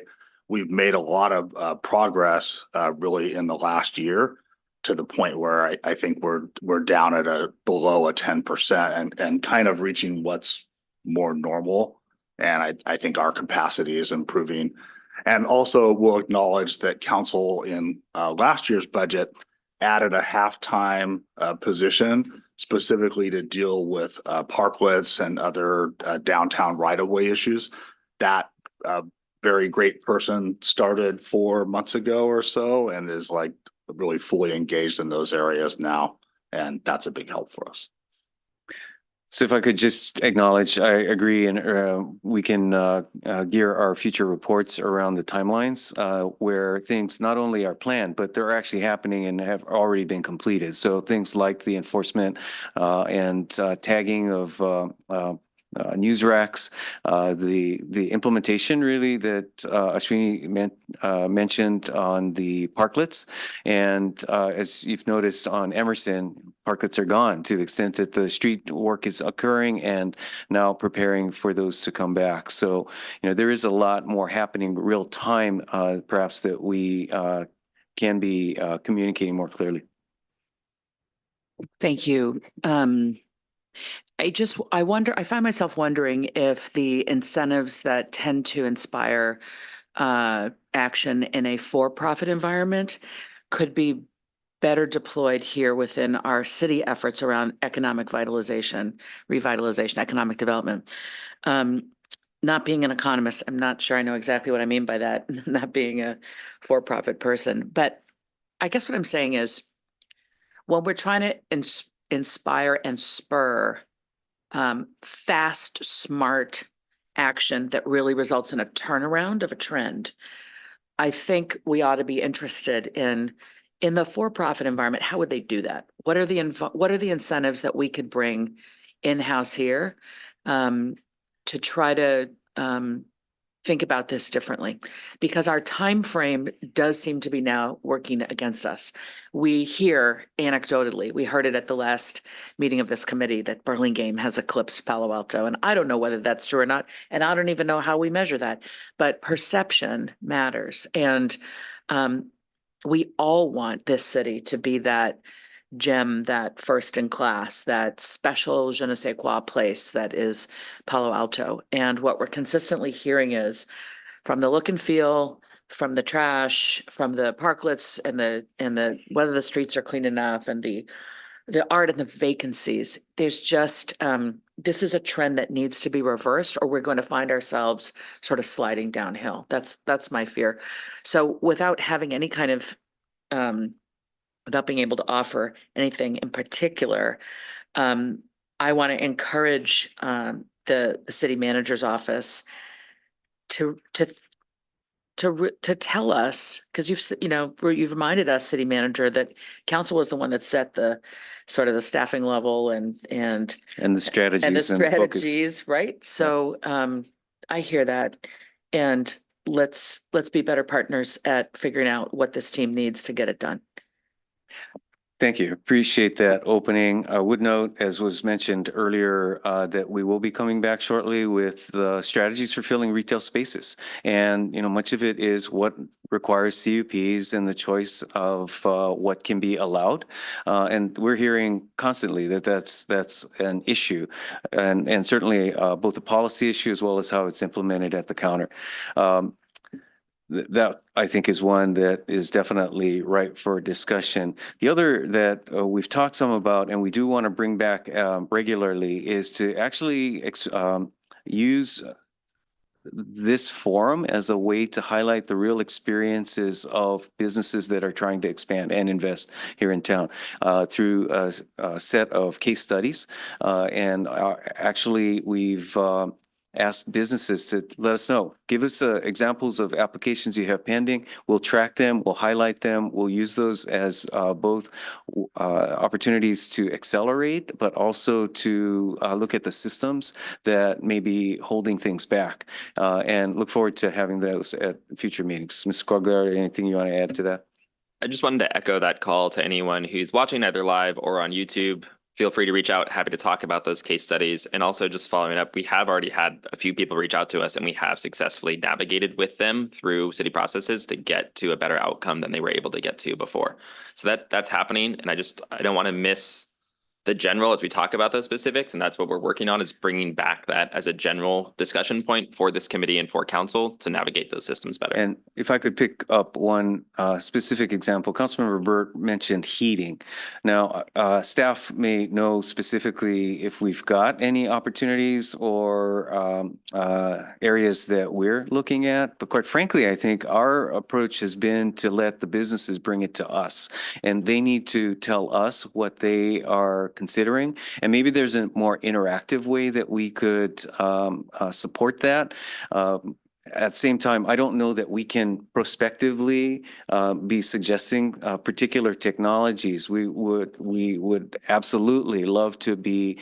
we've made a lot of progress really in the last year, to the point where I think we're down at below a 10% and kind of reaching what's more normal. And I think our capacity is improving. And also we'll acknowledge that council in last year's budget added a halftime position specifically to deal with parklets and other downtown right-of-way issues. That very great person started 4 months ago or so and is like really fully engaged in those areas now. And that's a big help for us. So if I could just acknowledge, I agree, and we can gear our future reports around the timelines where things not only are planned, but they're actually happening and have already been completed. So things like the enforcement and tagging of news racks, the implementation really that Ashwini mentioned on the parklets. And as you've noticed on Emerson, parklets are gone to the extent that the street work is occurring and now preparing for those to come back. So, there is a lot more happening real time, perhaps that we can be communicating more clearly. Thank you. I find myself wondering if the incentives that tend to inspire action in a for-profit environment could be better deployed here within our city efforts around economic revitalization, economic development. Not being an economist, I'm not sure I know exactly what I mean by that, not being a for-profit person. But I guess what I'm saying is, when we're trying to inspire and spur fast, smart action that really results in a turnaround of a trend, I think we ought to be interested in the for-profit environment. How would they do that? What are the incentives that we could bring in-house here to try to think about this differently? Because our time frame does seem to be now working against us. We hear anecdotally, we heard it at the last meeting of this committee, that Burlingame has eclipsed Palo Alto, and I don't know whether that's true or not, and I don't even know how we measure that, but perception matters. And we all want this city to be that gem, that first in class, that special je ne sais quoi place that is Palo Alto. And what we're consistently hearing is, from the look and feel, from the trash, from the parklets, and the whether the streets are clean enough, and the art and the vacancies, there's just this is a trend that needs to be reversed, or we're going to find ourselves sort of sliding downhill. That's my fear. So without having any kind of without being able to offer anything in particular, I want to encourage the city manager's office to tell us, because you've reminded us, city manager, that council was the one that set the sort of the staffing level and the strategies and the focus. strategies, right? So I hear that, and let's be better partners at figuring out what this team needs to get it done. Thank you. Appreciate that opening. I would note, as was mentioned earlier, that we will be coming back shortly with the strategies for filling retail spaces. And, much of it is what requires CUPs and the choice of what can be allowed. And we're hearing constantly that that's an issue, and certainly both a policy issue as well as how it's implemented at the counter. That, I think, is one that is definitely ripe for discussion. The other that we've talked some about, and we do want to bring back regularly, is to actually use this forum as a way to highlight the real experiences of businesses that are trying to expand and invest here in town through a set of case studies. And actually, we've ask businesses to let us know. Give us examples of applications you have pending. We'll track them, we'll highlight them, we'll use those as both opportunities to accelerate, but also to look at the systems that may be holding things back. And look forward to having those at future meetings. Mr. Quagliar, anything you want to add to that? I just wanted to echo that call to anyone who's watching either live or on YouTube. Feel free to reach out. Happy to talk about those case studies. And also just following up, we have already had a few people reach out to us and we have successfully navigated with them through city processes to get to a better outcome than they were able to get to before. So that's happening. And I don't want to miss the general as we talk about those specifics. And that's what we're working on, is bringing back that as a general discussion point for this committee and for council to navigate those systems better. And if I could pick up one specific example, Councilmember Burt mentioned heating. Now, staff may know specifically if we've got any opportunities or areas that we're looking at. But quite frankly, I think our approach has been to let the businesses bring it to us. And they need to tell us what they are considering. And maybe there's a more interactive way that we could support that. At the same time, I don't know that we can prospectively be suggesting particular technologies. We would absolutely love to be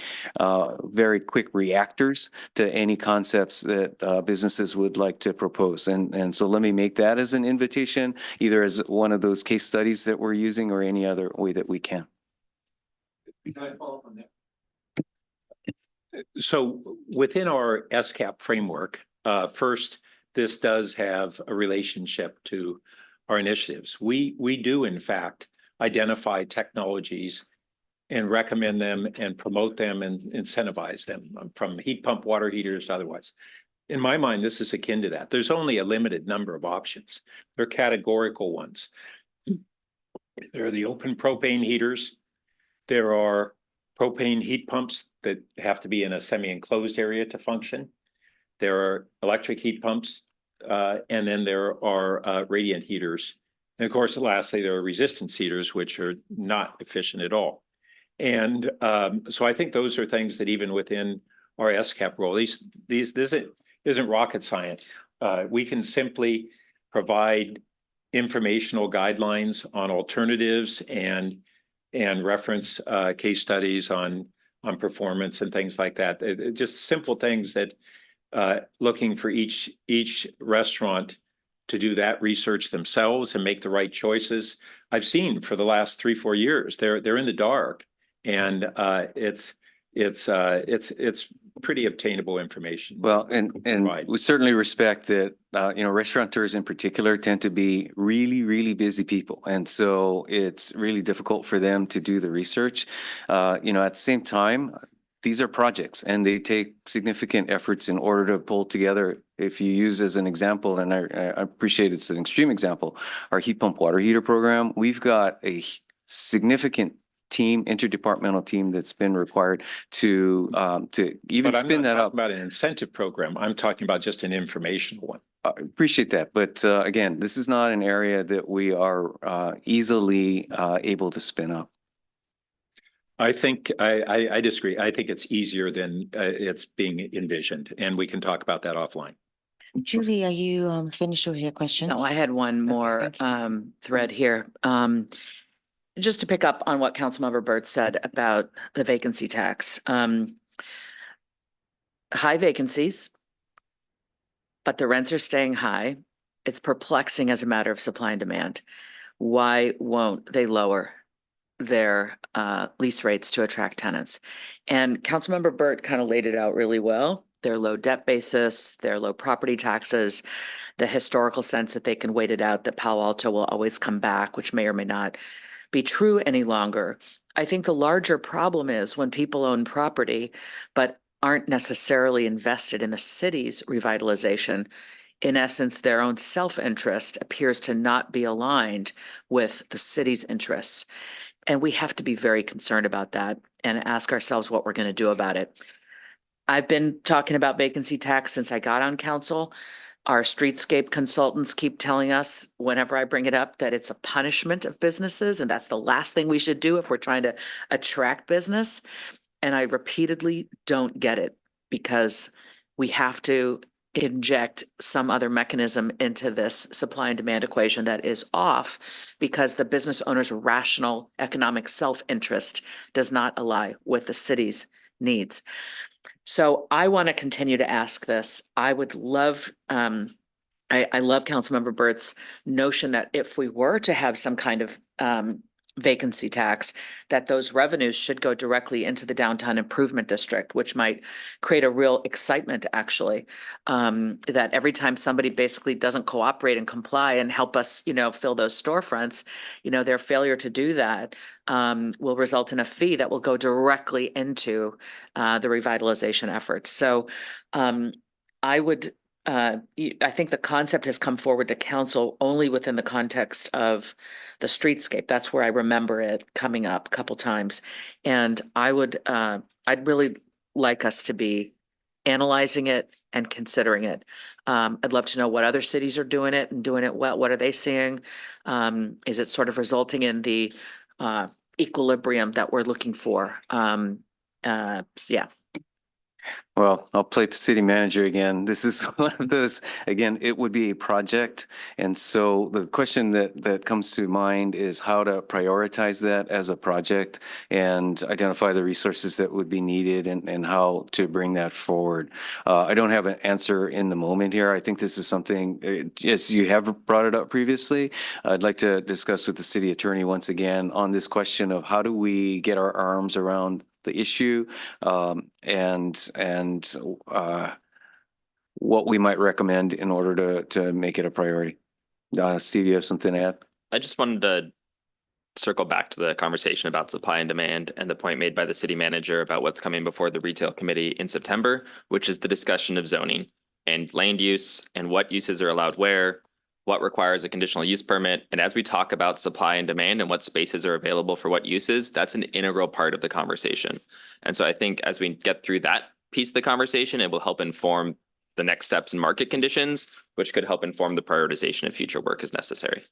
very quick reactors to any concepts that businesses would like to propose. And so let me make that as an invitation, either as one of those case studies that we're using or any other way that we can. Can I follow up on that? So within our SCAP framework, first, this does have a relationship to our initiatives. We do, in fact, identify technologies and recommend them and promote them and incentivize them, from heat pump water heaters to otherwise. In my mind, this is akin to that. There's only a limited number of options. They're categorical ones. There are the open propane heaters. There are propane heat pumps that have to be in a semi-enclosed area to function. There are electric heat pumps, and then there are radiant heaters. And of course, lastly, there are resistance heaters, which are not efficient at all. And so I think those are things that even within our SCAP role, this isn't rocket science. We can simply provide informational guidelines on alternatives and reference case studies on performance and things like that. Just simple things that looking for each restaurant to do that research themselves and make the right choices. I've seen for the last 3-4 years, they're in the dark, and it's pretty obtainable information. Well, and we certainly respect that, restaurateurs in particular tend to be really, really busy people. And so it's really difficult for them to do the research. At the same time, these are projects and they take significant efforts in order to pull together. If you use as an example, and I appreciate it's an extreme example, our heat pump water heater program, we've got a significant interdepartmental team that's been required to even spin that up. About an incentive program. I'm talking about just an informational one. I appreciate that. But again, this is not an area that we are easily able to spin up. I think I disagree. I think it's easier than it's being envisioned, and we can talk about that offline. Julie, are you finished with your questions? No, I had one more thread here. Just to pick up on what Councilmember Burt said about the vacancy tax. High vacancies, but the rents are staying high. It's perplexing as a matter of supply and demand. Why won't they lower their lease rates to attract tenants? And Councilmember Burt kind of laid it out really well. Their low debt basis, their low property taxes, the historical sense that they can wait it out, that Palo Alto will always come back, which may or may not be true any longer. I think the larger problem is when people own property, but aren't necessarily invested in the city's revitalization. In essence, their own self-interest appears to not be aligned with the city's interests. And we have to be very concerned about that and ask ourselves what we're going to do about it. I've been talking about vacancy tax since I got on council. Our streetscape consultants keep telling us whenever I bring it up that it's a punishment of businesses, and that's the last thing we should do if we're trying to attract business. And I repeatedly don't get it, because we have to inject some other mechanism into this supply and demand equation that is off because the business owner's rational economic self-interest does not ally with the city's needs. So I want to continue to ask this. I would love, I love Councilmember Burt's notion that if we were to have some kind of vacancy tax, that those revenues should go directly into the downtown improvement district, which might create a real excitement, actually. That every time somebody basically doesn't cooperate and comply and help us, fill those storefronts, their failure to do that will result in a fee that will go directly into the revitalization efforts. So I would I think the concept has come forward to council only within the context of the streetscape. That's where I remember it coming up a couple times. And I'd really like us to be analyzing it and considering it. I'd love to know what other cities are doing it and doing it well. What are they seeing? Is it sort of resulting in the equilibrium that we're looking for? Yeah. Well, I'll play city manager again. This is one of those, again, it would be a project. And so the question that comes to mind is how to prioritize that as a project and identify the resources that would be needed and how to bring that forward. I don't have an answer in the moment here. I think this is something, yes, you have brought it up previously. I'd like to discuss with the city attorney once again on this question of how do we get our arms around the issue and what we might recommend in order to make it a priority. Steve, you have something to add? I just wanted to circle back to the conversation about supply and demand and the point made by the city manager about what's coming before the retail committee in September, which is the discussion of zoning and land use and what uses are allowed where, what requires a conditional use permit. And as we talk about supply and demand and what spaces are available for what uses, that's an integral part of the conversation. And so I think as we get through that piece of the conversation, it will help inform the next steps in market conditions, which could help inform the prioritization of future work as necessary.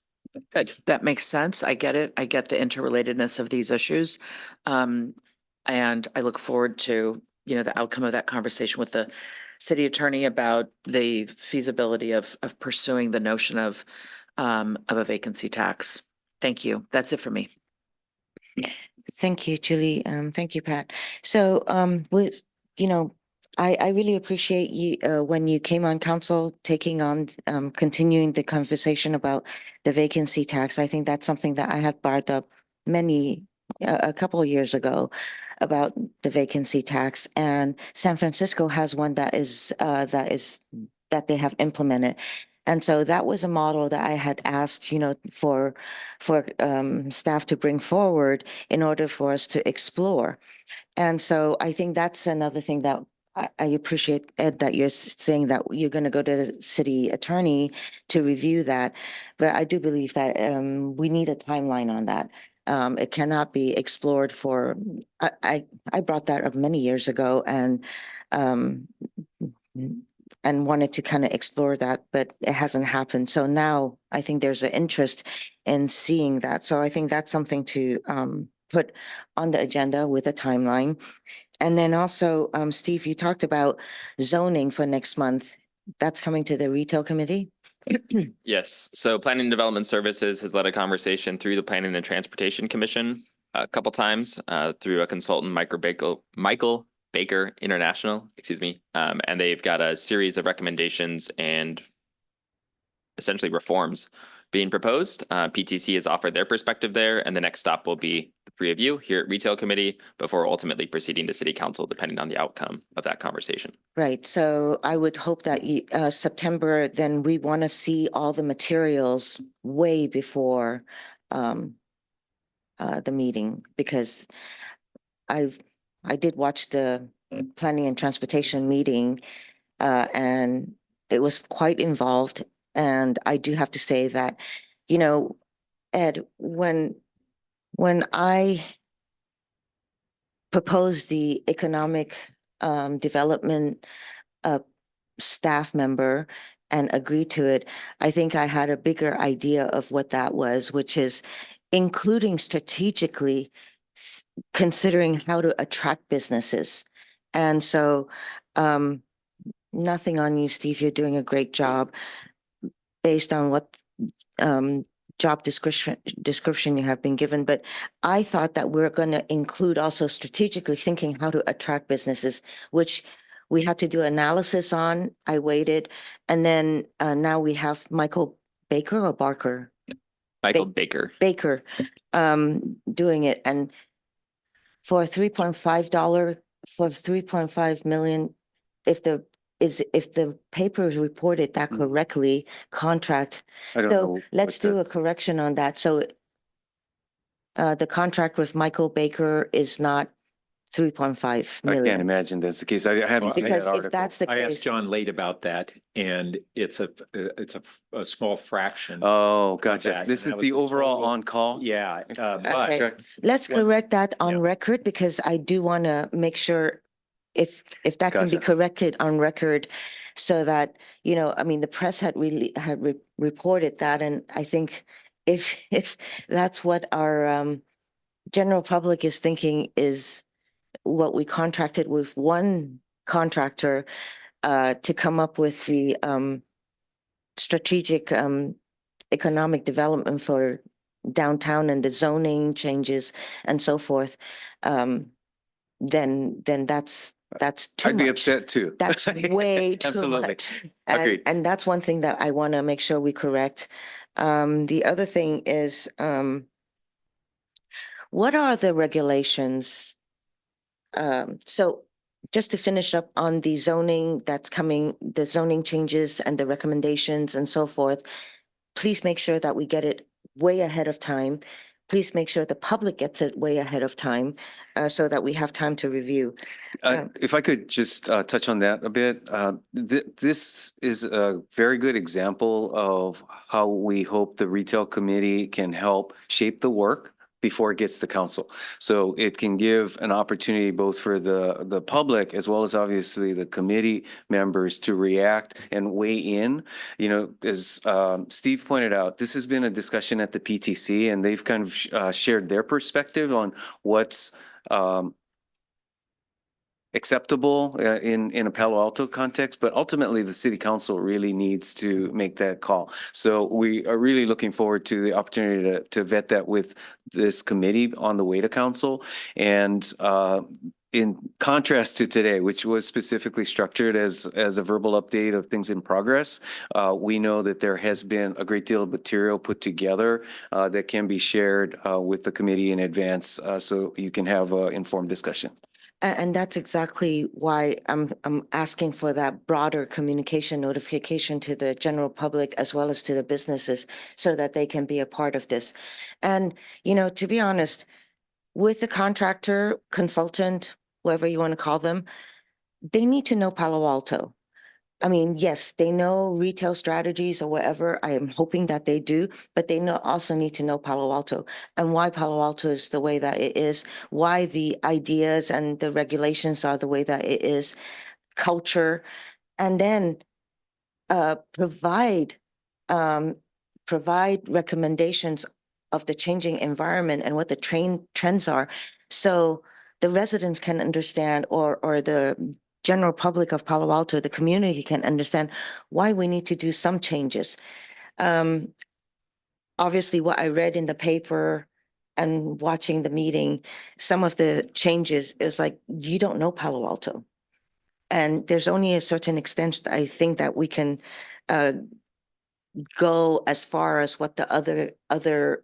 Good. That makes sense. I get it. I get the interrelatedness of these issues. And I look forward to, the outcome of that conversation with the city attorney about the feasibility of pursuing the notion of a vacancy tax. Thank you. That's it for me. Thank you, Julie. Thank you, Pat. So, I really appreciate you, when you came on council, taking on, continuing the conversation about the vacancy tax. I think that's something that I have brought up a couple of years ago about the vacancy tax, and San Francisco has one that they have implemented. And so that was a model that I had asked, for staff to bring forward in order for us to explore. And so I think that's another thing that I appreciate, Ed, that you're saying that you're going to go to the city attorney to review that. But I do believe that we need a timeline on that. It cannot be explored for, I brought that up many years ago and wanted to kind of explore that, but it hasn't happened. So now I think there's an interest in seeing that. So I think that's something to put on the agenda with a timeline. And then also, Steve, you talked about zoning for next month. That's coming to the retail committee? Yes. So Planning and Development Services has led a conversation through the Planning and Transportation Commission a couple times through a consultant, Michael Baker International, and they've got a series of recommendations and essentially reforms being proposed. PTC has offered their perspective there, and the next stop will be the three of you here at Retail Committee before ultimately proceeding to City Council, depending on the outcome of that conversation. Right. So I would hope that September, then we want to see all the materials way before the meeting, because I did watch the Planning and Transportation meeting and it was quite involved. And I do have to say that, Ed, when I proposed the economic development staff member and agreed to it, I think I had a bigger idea of what that was, which is including strategically considering how to attract businesses. And so nothing on you, Steve. You're doing a great job based on what job description you have been given. But I thought that we're going to include also strategically thinking how to attract businesses, which we had to do analysis on. I waited. And then now we have Michael Baker or Barker? Michael Baker. Baker doing it. And for $3.5 million, if the paper is reported that correctly, contract. I don't So know. let's what do a that's- correction on that. So the contract with Michael Baker is not 3.5 I can't million. imagine that's the case. I haven't seen Because that if article. that's the I asked case, John late about that, and it's a small fraction. Oh, gotcha. that, This and is that was the the overall total. on-call? Yeah, Okay. but let's What- correct that on Yeah. record, because I do want to make sure if that can be Gotcha. corrected on record, so that, you know, I mean, the press had really reported that, and I think if that's what our general public is thinking is what we contracted with one contractor to come up with the strategic economic development for downtown and the zoning changes and so forth, then that's too I'd be much. upset too. That's way too Absolutely. much. Agreed. And that's one thing that I want to make sure we correct. The other thing is, what are the regulations? So just to finish up on the zoning that's coming, the zoning changes and the recommendations and so forth, please make sure that we get it way ahead of time. Please make sure the public gets it way ahead of time, so that we have time to review. If I could just touch on that a bit, this is a very good example of how we hope the retail committee can help shape the work before it gets to council. So it can give an opportunity both for the public as well as obviously the committee members to react and weigh in. You know, as Steve pointed out, this has been a discussion at the PTC, and they've kind of shared their perspective on what's acceptable in a Palo Alto context, but ultimately the city council really needs to make that call. So we are really looking forward to the opportunity to vet that with this committee on the way to council. And in contrast to today, which was specifically structured as a verbal update of things in progress, we know that there has been a great deal of material put together that can be shared with the committee in advance, so you can have an informed discussion. And that's exactly why I'm asking for that broader communication notification to the general public as well as to the businesses, so that they can be a part of this. And, you know, to be honest, with the contractor, consultant, whatever you want to call them, they need to know Palo Alto. I mean, yes, they know retail strategies or whatever. I am hoping that they do, but they also need to know Palo Alto and why Palo Alto is the way that it is, why the ideas and the regulations are the way that it is, culture, and then provide recommendations of the changing environment and what the trends are, so the residents can understand, or the general public of Palo Alto, the community can understand why we need to do some changes. Obviously, what I read in the paper and watching the meeting, some of the changes is like, you don't know Palo Alto. And there's only a certain extent that I think that we can go as far as what the other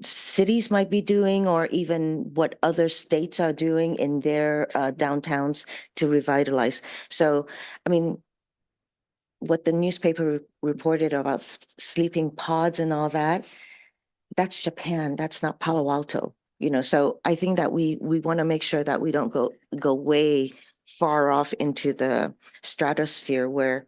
cities might be doing, or even what other states are doing in their downtowns to revitalize. So, I mean, what the newspaper reported about sleeping pods and all that, that's Japan, that's not Palo Alto, you know. So I think that we want to make sure that we don't go way far off into the stratosphere where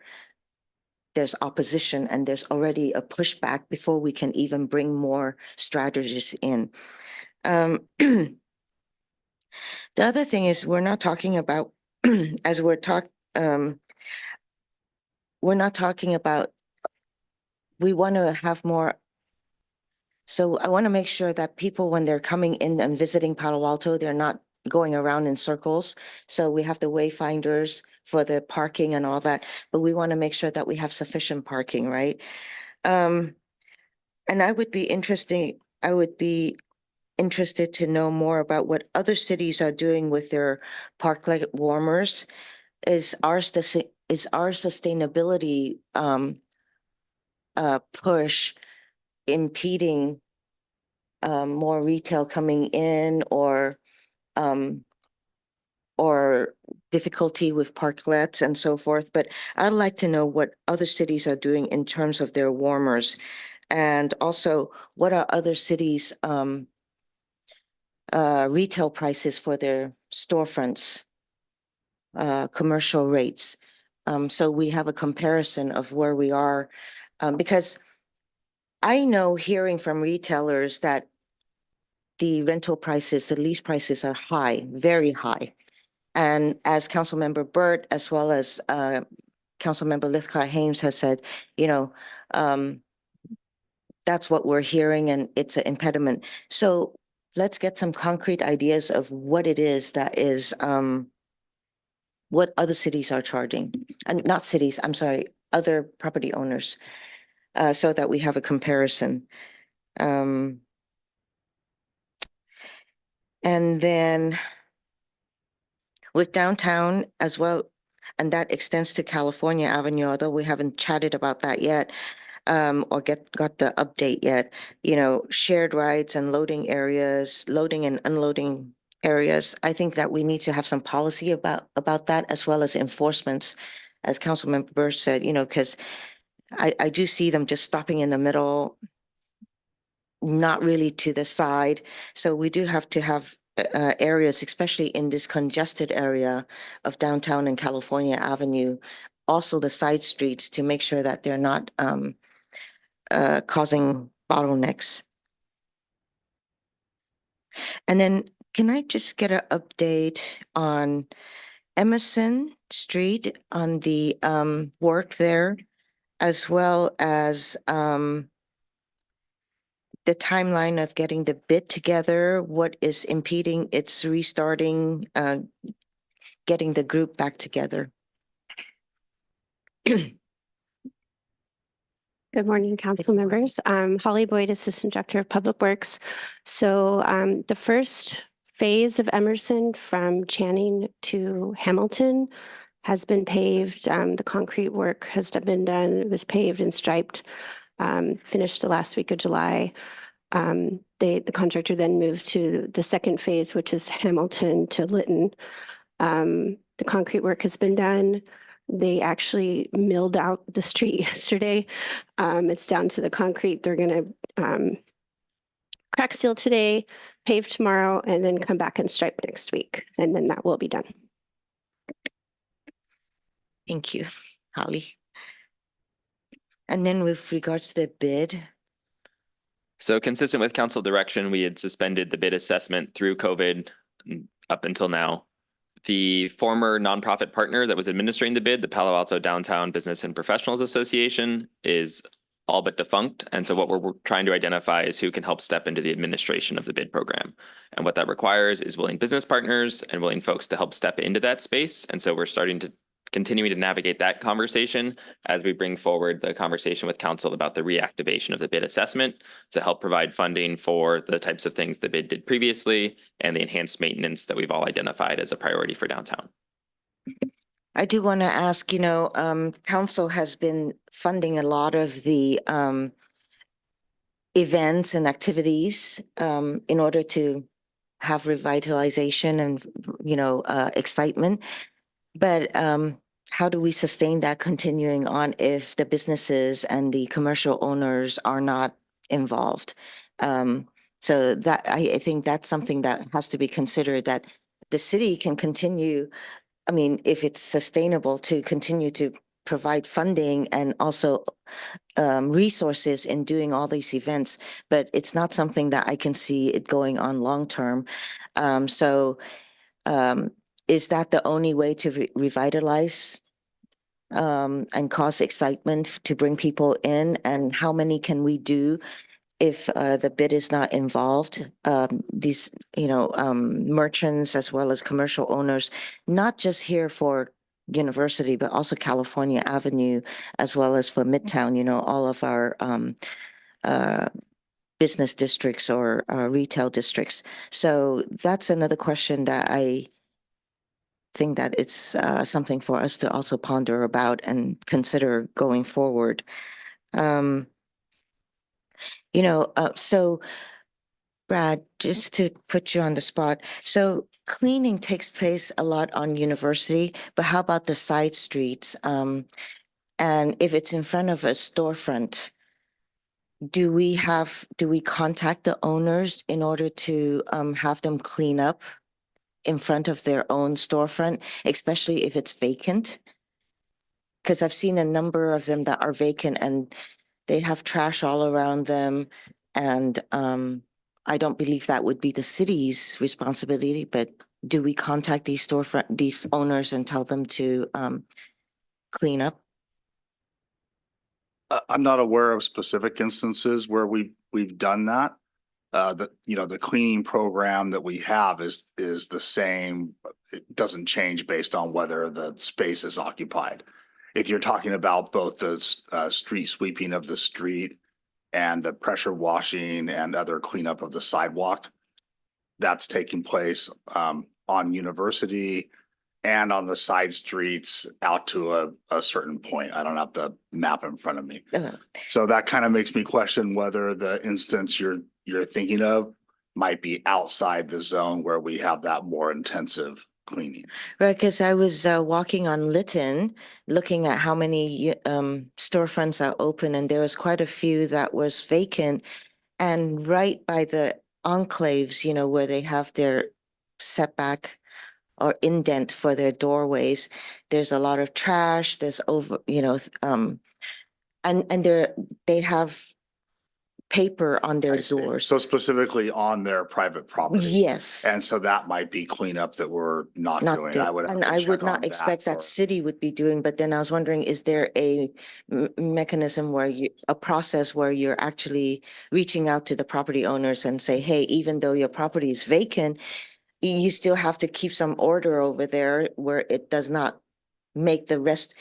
there's opposition and there's already a pushback before we can even bring more strategists in. The other thing is, we're not talking about, as we're not talking about, we want to have more. So I want to make sure that people, when they're coming in and visiting Palo Alto, they're not going around in circles. So we have the wayfinders for the parking and all that, but we want to make sure that we have sufficient parking, right? And I would be interested to know more about what other cities are doing with their parklet warmers. Is our sustainability push impeding more retail coming in or difficulty with parklets and so forth? But I'd like to know what other cities are doing in terms of their warmers. And also, what are other cities' retail prices for their storefronts, commercial rates? So we have a comparison of where we are. Because I know, hearing from retailers, that the rental prices, the lease prices are high, very high. And as Councilmember Burt, as well as Councilmember Lithcott-Hames has said, that's what we're hearing, and it's an impediment. So let's get some concrete ideas of what it is that is, what other cities are charging. And not cities, I'm sorry, other property owners, so that we have a comparison. And then with downtown as well, and that extends to California Avenue, although we haven't chatted about that yet, or got the update yet, shared rides and loading areas, loading and unloading areas. I think that we need to have some policy about that, as well as enforcements, as Councilmember Burr said, because I do see them just stopping in the middle, not really to the side. So we do have to have areas, especially in this congested area of downtown and California Avenue, also the side streets, to make sure that they're not causing bottlenecks. And then can I just get an update on Emerson Street, on the work there, as well as the timeline of getting the bid together? What is impeding its restarting, getting the group back together? Good morning, council members. Holly Boyd, Assistant Director of Public Works. So the first phase of Emerson from Channing to Hamilton has been paved. The concrete work has been done. It was paved and striped, finished the last week of July. The contractor then moved to the second phase, which is Hamilton to Lytton. The concrete work has been done. They actually milled out the street yesterday. It's down to the concrete. They're going to crack seal today, pave tomorrow, and then come back and stripe next week. And then that will be done. Thank you, Holly. And then with regards to the bid. So consistent with council direction, we had suspended the bid assessment through COVID up until now. The former nonprofit partner that was administering the bid, the Palo Alto Downtown Business and Professionals Association, is all but defunct. And so what we're trying to identify is who can help step into the administration of the bid program. And what that requires is willing business partners and willing folks to help step into that space. And so we're continuing to navigate that conversation as we bring forward the conversation with council about the reactivation of the bid assessment to help provide funding for the types of things the bid did previously and the enhanced maintenance that we've all identified as a priority for downtown. I do want to ask, council has been funding a lot of the events and activities in order to have revitalization and, excitement. But how do we sustain that continuing on if the businesses and the commercial owners are not involved? So that I think that's something that has to be considered, that the city can continue, if it's sustainable, to continue to provide funding and also resources in doing all these events, but it's not something that I can see it going on long term. Is that the only way to revitalize and cause excitement to bring people in? And how many can we do if the bid is not involved, these, merchants as well as commercial owners, not just here for University, but also California Avenue, as well as for Midtown, all of our business districts or retail districts. So that's another question that I think that it's something for us to also ponder about and consider going forward. So Brad, just to put you on the spot, so cleaning takes place a lot on University, but how about the side streets? And if it's in front of a storefront, do we contact the owners in order to have them clean up in front of their own storefront, especially if it's vacant? Because I've seen a number of them that are vacant and they have trash all around them. And I don't believe that would be the city's responsibility, but do we contact these owners and tell them to clean up? I'm not aware of specific instances where we've done that. The cleaning program that we have is the same. It doesn't change based on whether the space is occupied. If you're talking about both the street sweeping of the street and the pressure washing and other cleanup of the sidewalk, that's taking place on University and on the side streets out to a certain point. I don't have the map in front of me. So that kind of makes me question whether the instance you're thinking of might be outside the zone where we have that more intensive cleaning. Right, because I was walking on Lytton, looking at how many storefronts are open, and there was quite a few that was vacant. And right by the enclaves, where they have their setback or indent for their doorways, there's a lot of trash. There's and they have paper on their I see. doors. So specifically on their private property. Yes. And so that might be cleanup that we're not doing. doing. I would have And to I check would on not that expect that for- city would be doing, but then I was wondering, is there a mechanism where a process where you're actually reaching out to the property owners and say, hey, even though your property is vacant, you still have to keep some order over there where it does not make the rest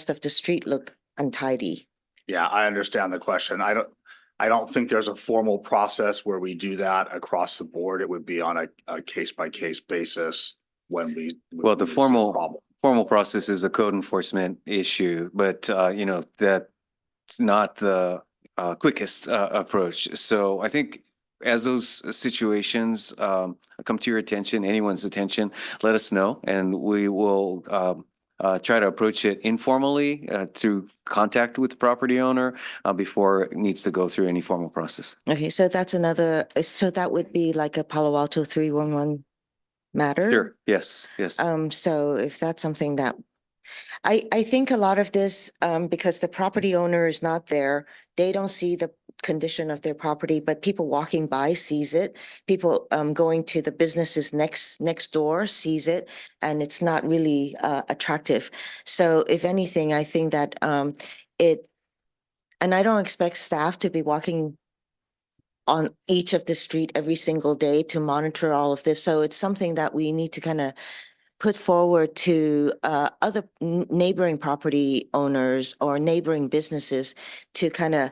of the street look untidy. Yeah, I understand the question. I don't think there's a formal process where we do that across the board. It would be on a case by case basis when we. Well, the when we see a formal problem. formal process is a code enforcement issue, but that's not the quickest approach. So I think as those situations come to your attention, anyone's attention, let us know, and we will try to approach it informally through contact with the property owner before it needs to go through any formal process. Okay, so that's so that would be like a Palo Alto 311 matter? Sure. Yes. Yes. So if that's something that I think a lot of this, because the property owner is not there, they don't see the condition of their property, but people walking by sees it. People going to the businesses next door sees it, and it's not really attractive. So if anything, I think that and I don't expect staff to be walking on each of the street every single day to monitor all of this. So it's something that we need to kind of put forward to other neighboring property owners or neighboring businesses to kind of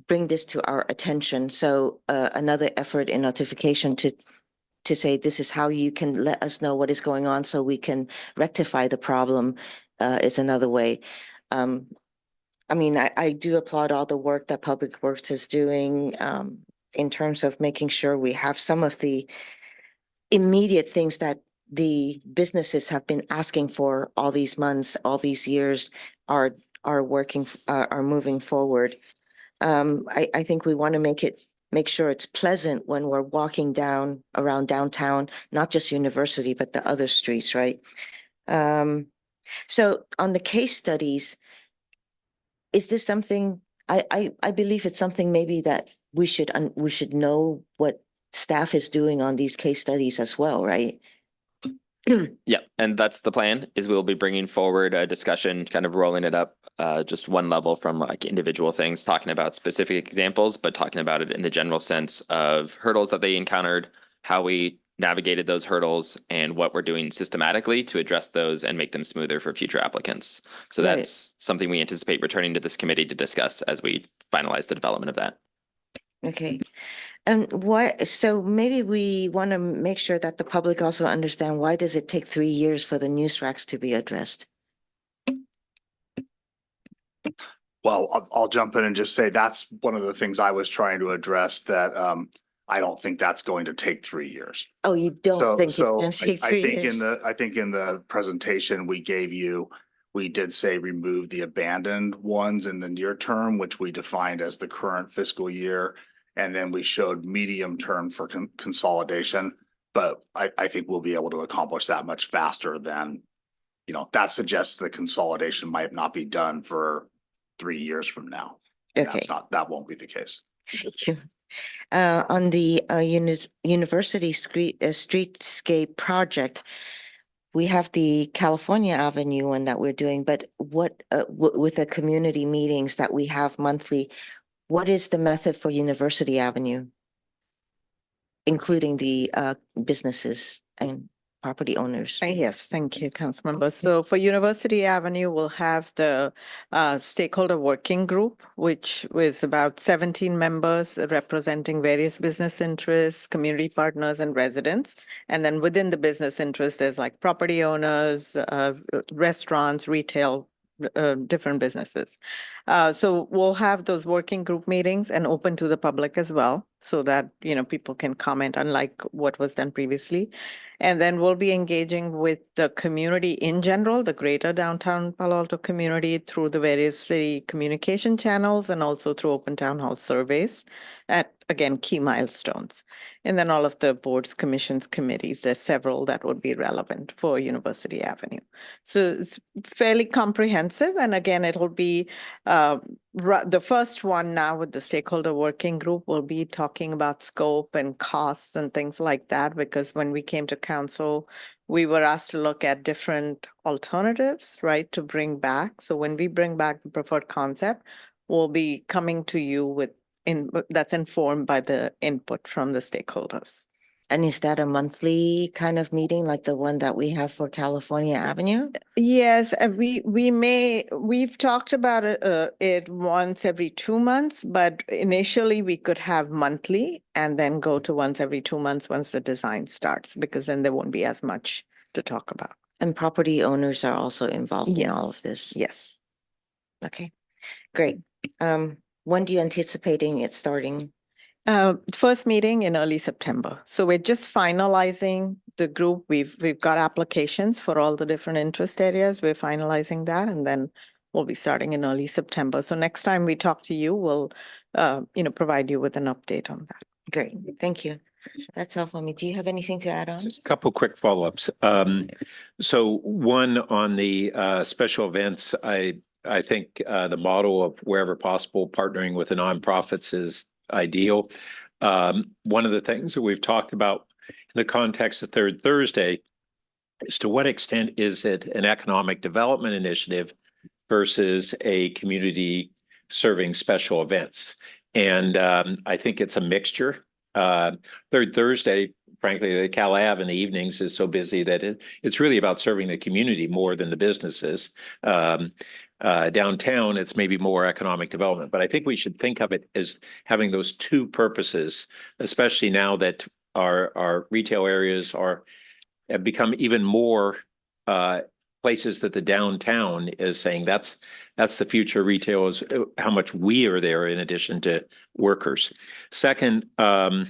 bring this to our attention. So another effort in notification to say this is how you can let us know what is going on so we can rectify the problem is another way. I mean, I do applaud all the work that Public Works is doing in terms of making sure we have some of the immediate things that the businesses have been asking for all these months, all these years are moving forward. I think we want to make sure it's pleasant when we're walking down around downtown, not just University, but the other streets, right? So on the case studies, is this something, I believe it's something maybe that we should know what staff is doing on these case studies as well, right? Yeah, and that's the plan, is we'll be bringing forward a discussion, kind of rolling it up just one level from like individual things, talking about specific examples, but talking about it in the general sense of hurdles that they encountered, how we navigated those hurdles, and what we're doing systematically to address those and make them smoother for future applicants. So Right. that's something we anticipate returning to this committee to discuss as we finalize the development of that. Okay. And so maybe we want to make sure that the public also understand, why does it take 3 years for the news racks to be addressed? Well, I'll jump in and just say that's one of the things I was trying to address, that I don't think that's going to take 3 years. Oh, you don't think it's So going to take I 3 think years? I think in the presentation we gave you, we did say remove the abandoned ones in the near term, which we defined as the current fiscal year. And then we showed medium term for consolidation. But I think we'll be able to accomplish that much faster than, that suggests the consolidation might not be done for 3 years from now. And Okay. that won't be the case. Thank you. On the university streetscape project, we have the California Avenue one that we're doing, but what with the community meetings that we have monthly, what is the method for University Avenue, including the businesses and property owners? Yes, thank you, Councilmember. So for University Avenue, we'll have the stakeholder working group, which was about 17 members representing various business interests, community partners, and residents. And then within the business interests, there's like property owners, restaurants, retail, different businesses. So we'll have those working group meetings and open to the public as well, so that, people can comment, unlike what was done previously. And then we'll be engaging with the community in general, the greater downtown Palo Alto community, through the various city communication channels and also through open town hall surveys at, again, key milestones. And then all of the boards, commissions, committees, there's several that would be relevant for University Avenue. So it's fairly comprehensive. And again, it'll be the first one now with the stakeholder working group will be talking about scope and costs and things like that, because when we came to council, we were asked to look at different alternatives, right, to bring back. So when we bring back the preferred concept, we'll be coming to you that's informed by the input from the stakeholders. And is that a monthly kind of meeting like the one that we have for California Avenue? Yes, we've talked about it once every 2 months, but initially we could have monthly and then go to once every 2 months once the design starts, because then there won't be as much to talk about. And property owners are also involved in all of this? Yes. Okay, great. When do you anticipating it starting? First meeting in early September. So we're just finalizing the group. We've got applications for all the different interest areas. We're finalizing that, and then we'll be starting in early September. So next time we talk to you, we'll provide you with an update on that. Great, thank you. That's all for me. Do you have anything to add on? Just a couple quick follow-ups. So one on the special events, I think the model of wherever possible, partnering with the nonprofits is ideal. One of the things that we've talked about in the context of Third Thursday is, to what extent is it an economic development initiative versus a community serving special events? And I think it's a mixture. Third Thursday, frankly, the Cal Ave in the evenings is so busy that it's really about serving the community more than the businesses. Downtown, it's maybe more economic development, but I think we should think of it as having those two purposes, especially now that our retail areas have become even more places that the downtown is saying that's the future of retail, is how much we are there in addition to workers. Second, on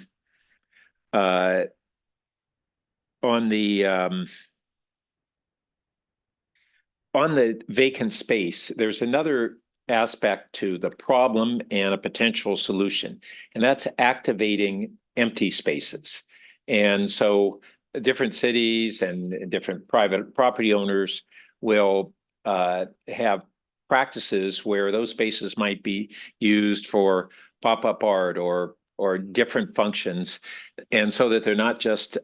the vacant space, there's another aspect to the problem and a potential solution, and that's activating empty spaces. And so different cities and different private property owners will have practices where those spaces might be used for pop-up art or different functions, and so that they're not just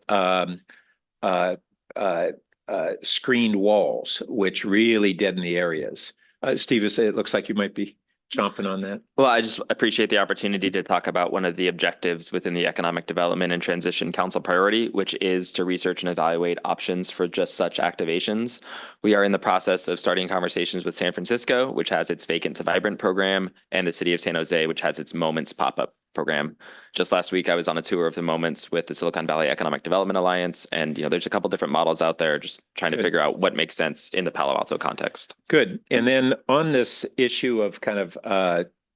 screened walls, which really deaden the areas. Steve, it looks like you might be chomping on that. Well, I just appreciate the opportunity to talk about one of the objectives within the Economic Development and Transition Council priority, which is to research and evaluate options for just such activations. We are in the process of starting conversations with San Francisco, which has its Vacant to Vibrant program, and the city of San Jose, which has its Moments pop-up program. Just last week, I was on a tour of the Moments with the Silicon Valley Economic Development Alliance, and there's a couple different models out there, just trying to Good. figure out what makes sense in the Palo Alto context. Good. And then on this issue of kind of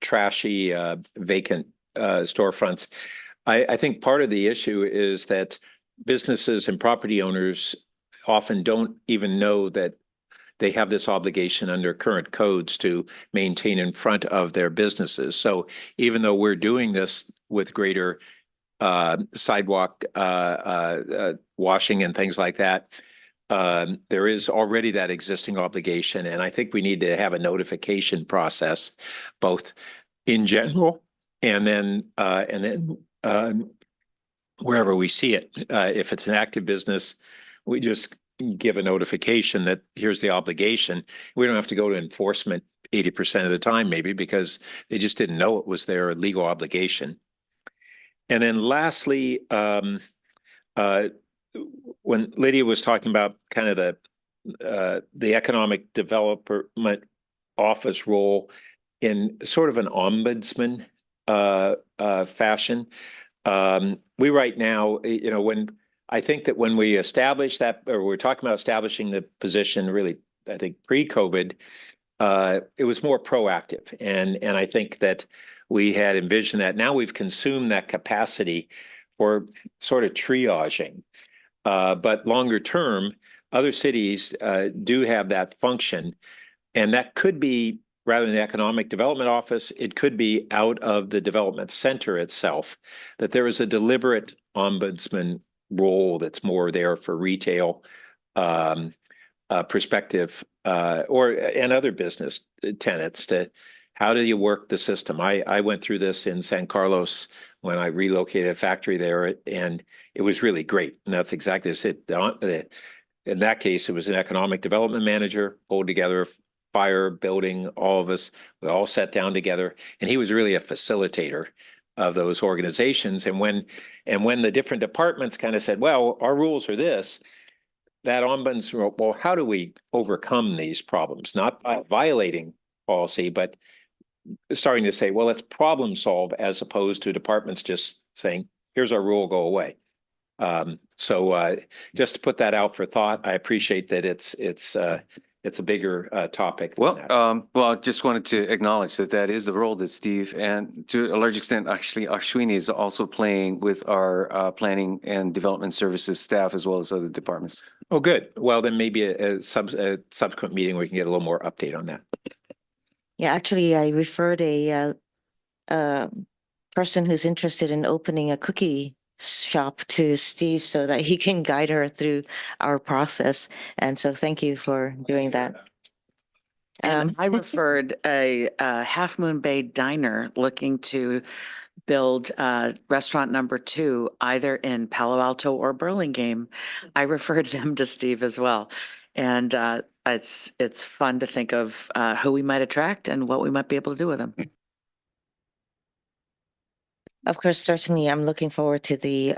trashy vacant storefronts, I think part of the issue is that businesses and property owners often don't even know that they have this obligation under current codes to maintain in front of their businesses. So even though we're doing this with greater sidewalk washing and things like that, there is already that existing obligation. And I think we need to have a notification process, both in general and then wherever we see it. If it's an active business, we just give a notification that here's the obligation. We don't have to go to enforcement 80% of the time, maybe, because they just didn't know it was their legal obligation. And then lastly, when Lydia was talking about kind of the economic development office role in sort of an ombudsman fashion, we right now, I think that when we establish that, or we're talking about establishing the position, really, I think pre-COVID, it was more proactive. And I think that we had envisioned that. Now we've consumed that capacity for sort of triaging. But longer term, other cities do have that function. And that could be, rather than the Economic Development Office, it could be out of the development center itself, that there is a deliberate ombudsman role that's more there for retail perspective and other business tenants to how do you work the system? I went through this in San Carlos when I relocated a factory there, and it was really great. And that's exactly it. In that case, it was an economic development manager pulled together fire, building, all of us. We all sat down together, and he was really a facilitator of those organizations. And when the different departments kind of said, well, our rules are this, that ombudsman wrote, well, how do we overcome these problems? Not by violating policy, but starting to say, well, let's problem solve, as opposed to departments just saying, here's our rule, go away. So just to put that out for thought, I appreciate that it's a bigger topic than that. Well, I just wanted to acknowledge that is the role that Steve, and to a large extent, actually, Ashwini is also playing with our planning and development services staff, as well as other departments. Oh, good. Well, then maybe a subsequent meeting, we can get a little more update on that. Yeah, actually, I referred a person who's interested in opening a cookie shop to Steve so that he can guide her through our process. And so thank you for doing that. And I referred a Half Moon Bay Diner looking to build restaurant number 2, either in Palo Alto or Burlingame. I referred them to Steve as well. And it's fun to think of who we might attract and what we might be able to do with them. Of course, certainly, I'm looking forward to the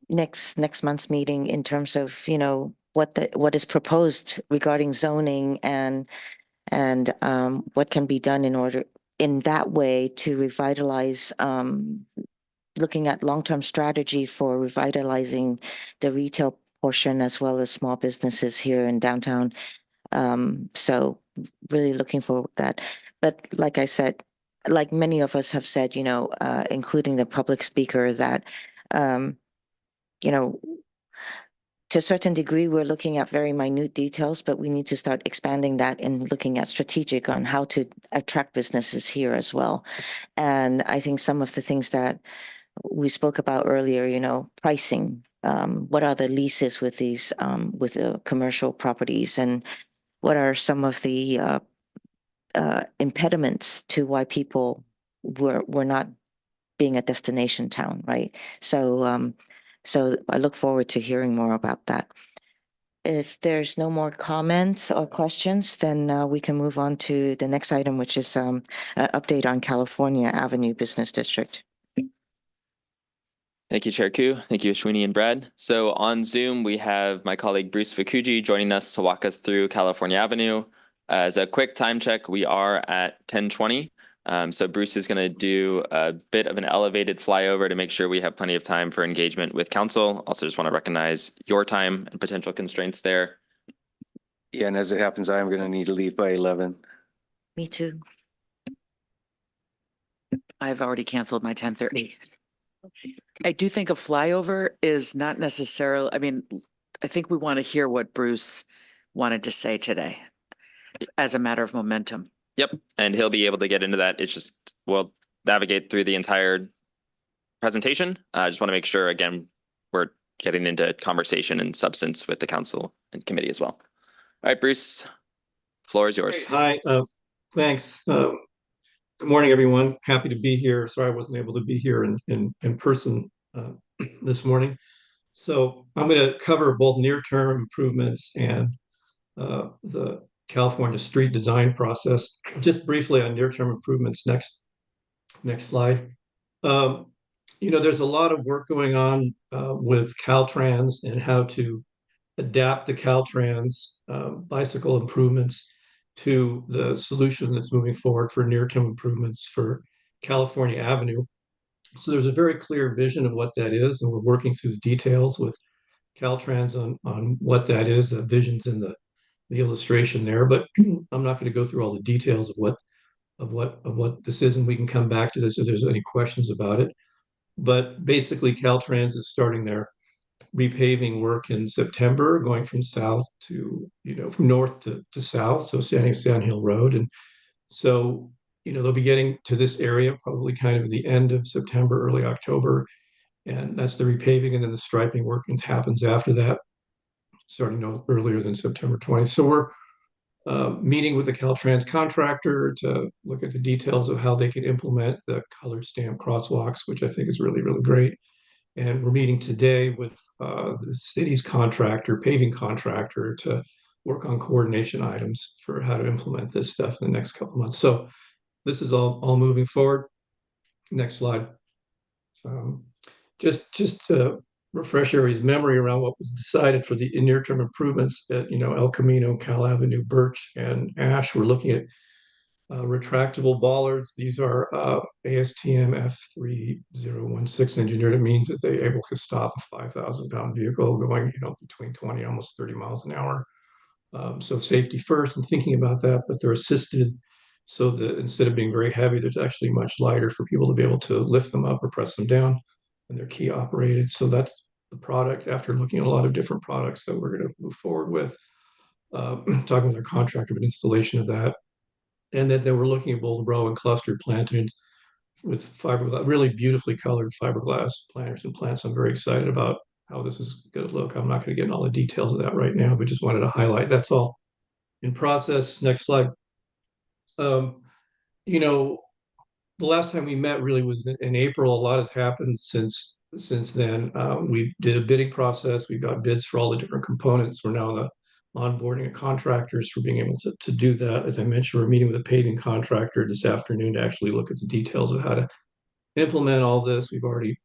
next month's meeting in terms of, what is proposed regarding zoning and what can be done in that way to revitalize, looking at long-term strategy for revitalizing the retail portion as well as small businesses here in downtown. So really looking forward to that. But like I said, like many of us have said, including the public speaker, that, to a certain degree, we're looking at very minute details, but we need to start expanding that and looking at strategic on how to attract businesses here as well. And I think some of the things that we spoke about earlier, pricing, what are the leases with these, with the commercial properties, and what are some of the impediments to why people were not being a destination town, right? So So I look forward to hearing more about that. If there's no more comments or questions, then we can move on to the next item, which is an update on California Avenue Business District. Thank you, Chair Koo. Thank you, Ashwini and Brad. So on Zoom, we have my colleague Bruce Fukuji joining us to walk us through California Avenue. As a quick time check, we are at 10:20. So Bruce is going to do a bit of an elevated flyover to make sure we have plenty of time for engagement with council. Also just want to recognize your time and potential constraints there. Yeah, and as it happens, I am going to need to leave by 11. Me too. I've already canceled my 10:30. I do think a flyover is not necessarily, I mean, I think we want to hear what Bruce wanted to say today as a matter of momentum. Yep, and he'll be able to get into that. It's just, we'll navigate through the entire presentation. I just want to make sure, again, we're getting into conversation and substance with the council and committee as well. All right, Bruce, floor is yours. Hi, thanks. Good morning, everyone. Happy to be here. Sorry I wasn't able to be here in person this morning. So I'm going to cover both near-term improvements and the California street design process. Just briefly on near-term improvements, next slide. There's a lot of work going on with Caltrans and how to adapt the Caltrans bicycle improvements to the solution that's moving forward for near-term improvements for California Avenue. So there's a very clear vision of what that is, and we're working through the details with Caltrans on what that is. That vision's in the illustration there, but I'm not going to go through all the details of what this is, and we can come back to this if there's any questions about it. But basically, Caltrans is starting their repaving work in September, going from south to, from north to south, so Sand Hill Road. And so, they'll be getting to this area probably kind of the end of September, early October. And that's the repaving, and then the striping work happens after that, starting no earlier than September 20th. So we're meeting with the Caltrans contractor to look at the details of how they can implement the colored stamp crosswalks, which I think is really, really great. And we're meeting today with the city's paving contractor, to work on coordination items for how to implement this stuff in the next couple of months. So this is all moving forward. Next slide. Just to refresh everybody's memory around what was decided for the near-term improvements at, El Camino, Cal Avenue, Birch, and Ash. We're looking at retractable bollards. These are ASTM F3016 engineered. It means that they're able to stop a 5,000-pound vehicle going, between 20, almost 30 miles an hour. So safety first and thinking about that, but they're assisted so that instead of being very heavy, there's actually much lighter for people to be able to lift them up or press them down, and they're key operated. So that's the product after looking at a lot of different products that we're going to move forward with, talking with our contractor about installation of that. And then we're looking at both row and clustered plantings with fiberglass, really beautifully colored fiberglass planters and plants. I'm very excited about how this is going to look. I'm not going to get into all the details of that right now, but just wanted to highlight that's all in process. Next slide. The last time we met really was in April. A lot has happened since then. We did a bidding process. We got bids for all the different components. We're now in the onboarding of contractors for being able to do that. As I mentioned, we're meeting with a paving contractor this afternoon to actually look at the details of how to implement all this. We've already,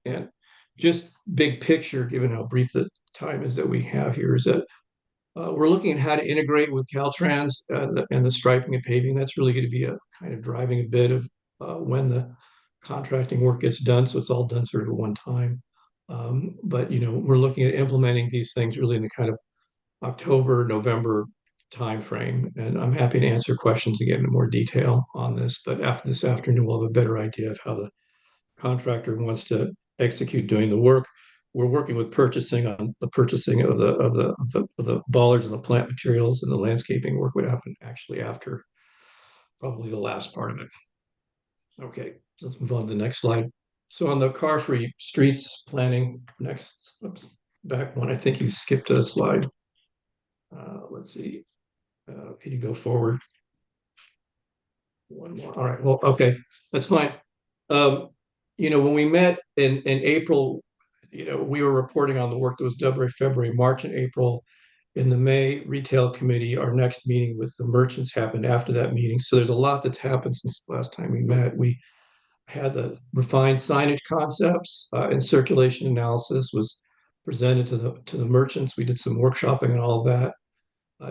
and just big picture, given how brief the time is that we have here, is that we're looking at how to integrate with Caltrans and the striping and paving. That's really going to be a kind of driving a bit of when the contracting work gets done. So it's all done sort of at one time. But we're looking at implementing these things really in the kind of October, November timeframe. And I'm happy to answer questions and get into more detail on this. But after this afternoon, we'll have a better idea of how the contractor wants to execute doing the work. We're working with purchasing on the purchasing of the bollards and the plant materials, and the landscaping work would happen actually after probably the last part of it. Okay, let's move on to the next slide. So on the car-free streets planning, next, back one, I think you skipped a slide. Let's see. Can you go forward? One more. All right. Well, okay, that's fine. When we met in April, we were reporting on the work that was done by February, March, and April. In the May retail committee, our next meeting with the merchants happened after that meeting. So there's a lot that's happened since the last time we met. We had the refined signage concepts and circulation analysis was presented to the merchants. We did some workshopping and all of that.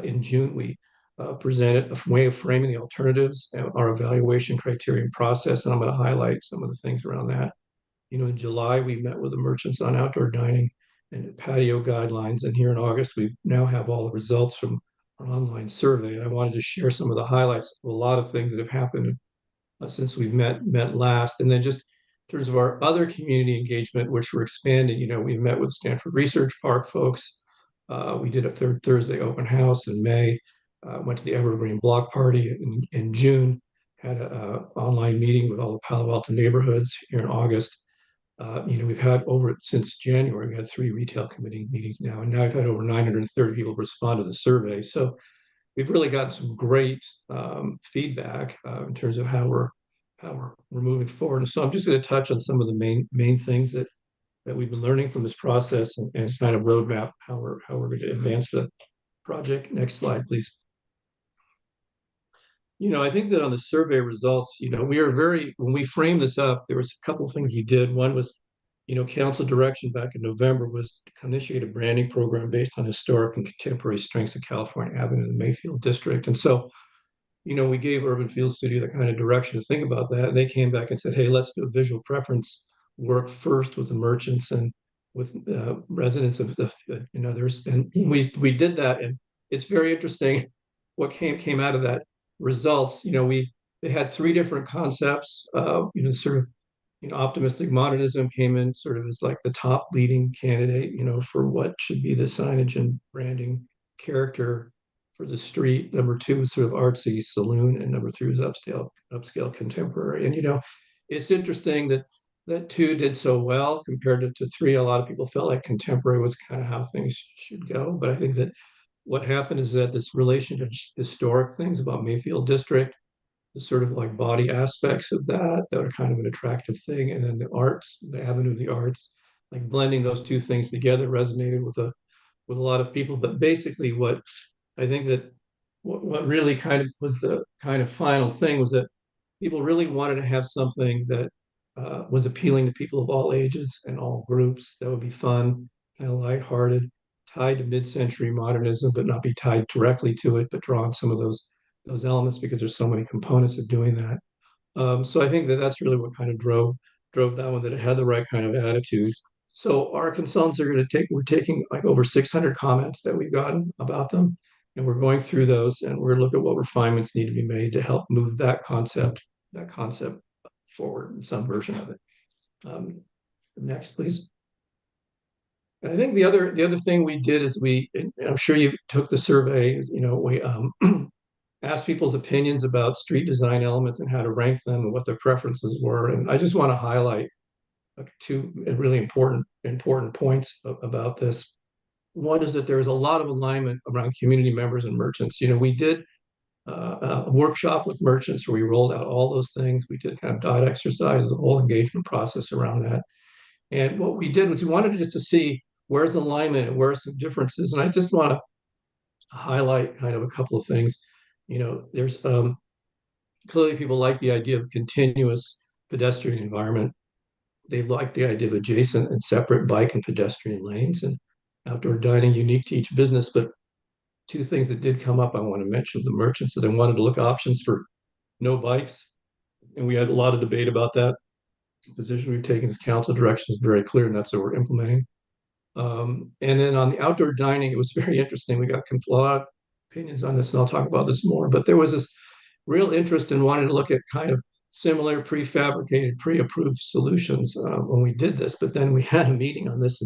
In June, we presented a way of framing the alternatives and our evaluation criterion process. And I'm going to highlight some of the things around that. In July, we met with the merchants on outdoor dining and patio guidelines. And here in August, we now have all the results from our online survey. And I wanted to share some of the highlights of a lot of things that have happened since we've met last. And then just in terms of our other community engagement, which we're expanding, we met with Stanford Research Park folks. We did a third Thursday open house in May. Went to the Evergreen Block Party in June. Had an online meeting with all the Palo Alto neighborhoods here in August. We've had since January, we had 3 retail committee meetings now, and now I've had over 930 people respond to the survey. So we've really got some great feedback in terms of how we're moving forward. And so I'm just going to touch on some of the main things that we've been learning from this process, and it's kind of roadmap how we're going to advance the project. Next slide, please. I think that on the survey results, when we framed this up, there was a couple of things we did. One was, council direction back in November was to initiate a branding program based on historic and contemporary strengths of California Avenue in the Mayfield district. And so, we gave Urban Field Studio the kind of direction to think about that. And they came back and said, hey, let's do a visual preference work first with the merchants and with residents of and we did that. And it's very interesting what came out of that results. They had 3 different concepts. Sort of optimistic modernism came in sort of as like the top leading candidate, for what should be the signage and branding character for the street. Number 2 was sort of artsy saloon, and number 3 was upscale contemporary. And it's interesting that 2 did so well compared to 3. A lot of people felt like contemporary was kind of how things should go, but I think that what happened is that this relation to historic things about Mayfield District, the sort of like body aspects of that are kind of an attractive thing, and then the arts, the avenue of the arts, like blending those 2 things together resonated with a lot of people. But basically, what I think that what really kind of was the kind of final thing was that people really wanted to have something that was appealing to people of all ages and all groups, that would be fun, kind of lighthearted, tied to mid-century modernism, but not be tied directly to it, but draw on some of those elements because there's so many components of doing that. So I think that that's really what kind of drove that one, that it had the right kind of attitude. So our consultants are we're taking like over 600 comments that we've gotten about them, and we're going through those, and we're looking at what refinements need to be made to help move that concept forward in some version of it. Next, please. And I think the other thing we did is I'm sure you took the survey, we asked people's opinions about street design elements and how to rank them and what their preferences were. And I just want to highlight 2 really important points about this. One is that there's a lot of alignment around community members and merchants. We did a workshop with merchants where we rolled out all those things. We did kind of dot exercises, the whole engagement process around that. And what we did was we wanted just to see where's alignment and where are some differences. And I just want to highlight kind of a couple of things. There's clearly people like the idea of continuous pedestrian environment. They like the idea of adjacent and separate bike and pedestrian lanes and outdoor dining unique to each business. But 2 things that did come up, I want to mention the merchants that they wanted to look at options for no bikes. And we had a lot of debate about that. The position we've taken as council direction is very clear, and that's what we're implementing. And then on the outdoor dining, it was very interesting. We got a lot of opinions on this, and I'll talk about this more. But there was this real interest in wanting to look at kind of similar prefabricated, pre-approved solutions when we did this. But then we had a meeting on this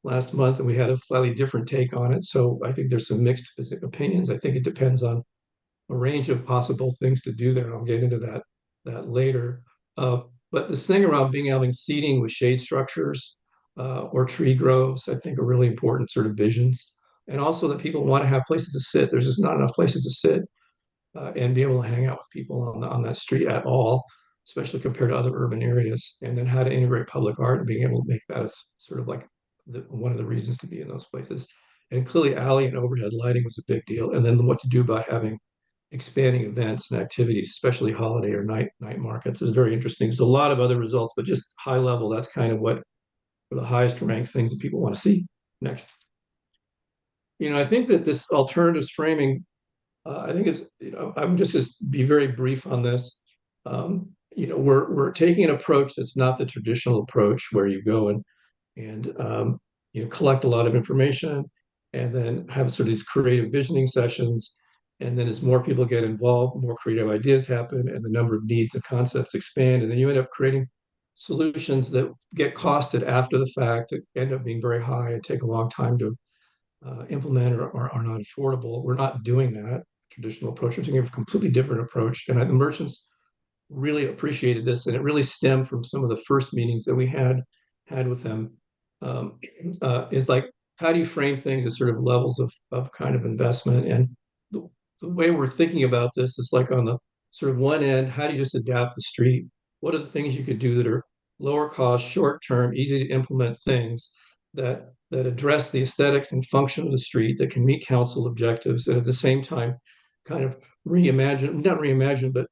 last month, and we had a slightly different take on it. So I think there's some mixed opinions. I think it depends on a range of possible things to do there. I'll get into that later. But this thing around having seating with shade structures or tree groves, I think are really important sort of visions. And also that people want to have places to sit. There's just not enough places to sit and be able to hang out with people on that street at all. especially compared to other urban areas, and then how to integrate public art and being able to make that as sort of like one of the reasons to be in those places. And clearly alley and overhead lighting was a big deal. And then what to do about having expanding events and activities, especially holiday or night markets, is very interesting. There's a lot of other results, but just high level, that's kind of what are the highest ranked things that people want to see. Next. I think that this alternatives framing, I think is, I'm just to be very brief on this. We're taking an approach that's not the traditional approach where you go and collect a lot of information and then have sort of these creative visioning sessions. And then as more people get involved, more creative ideas happen and the number of needs and concepts expand. And then you end up creating solutions that get costed after the fact, end up being very high and take a long time to implement or are not affordable. We're not doing that traditional approach. We're taking a completely different approach. And the merchants really appreciated this. And it really stemmed from some of the first meetings that we had with them. Is like, how do you frame things as sort of levels of kind of investment? And the way we're thinking about this is like on the sort of one end, how do you just adapt the street? What are the things you could do that are lower cost, short term, easy to implement things that address the aesthetics and function of the street, that can meet council objectives, and at the same time kind of not reimagine, but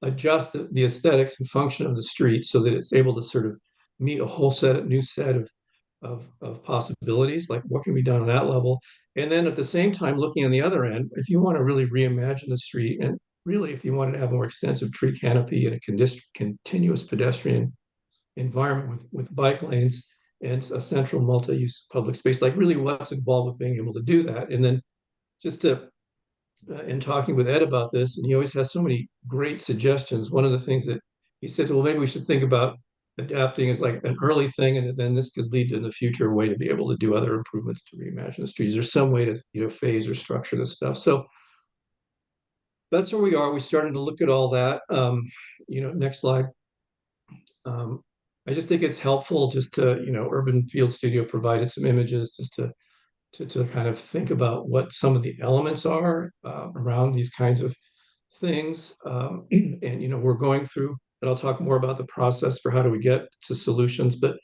adjust the aesthetics and function of the street so that it's able to sort of meet a whole new set of possibilities, like what can be done on that level. And then at the same time, looking on the other end, if you want to really reimagine the street, and really if you want to have more extensive tree canopy and a continuous pedestrian environment with bike lanes and a central multi-use public space, like really what's involved with being able to do that. And then just to in talking with Ed about this, and he always has so many great suggestions. One of the things that he said, well, maybe we should think about adapting as like an early thing, and then this could lead to in the future a way to be able to do other improvements to reimagine the streets. There's some way to phase or structure this stuff. So that's where we are. We started to look at all that. Next slide. I just think it's helpful just to, Urban Field Studio provided some images just to kind of think about what some of the elements are around these kinds of things. And we're going through, and I'll talk more about the process for how do we get to solutions. But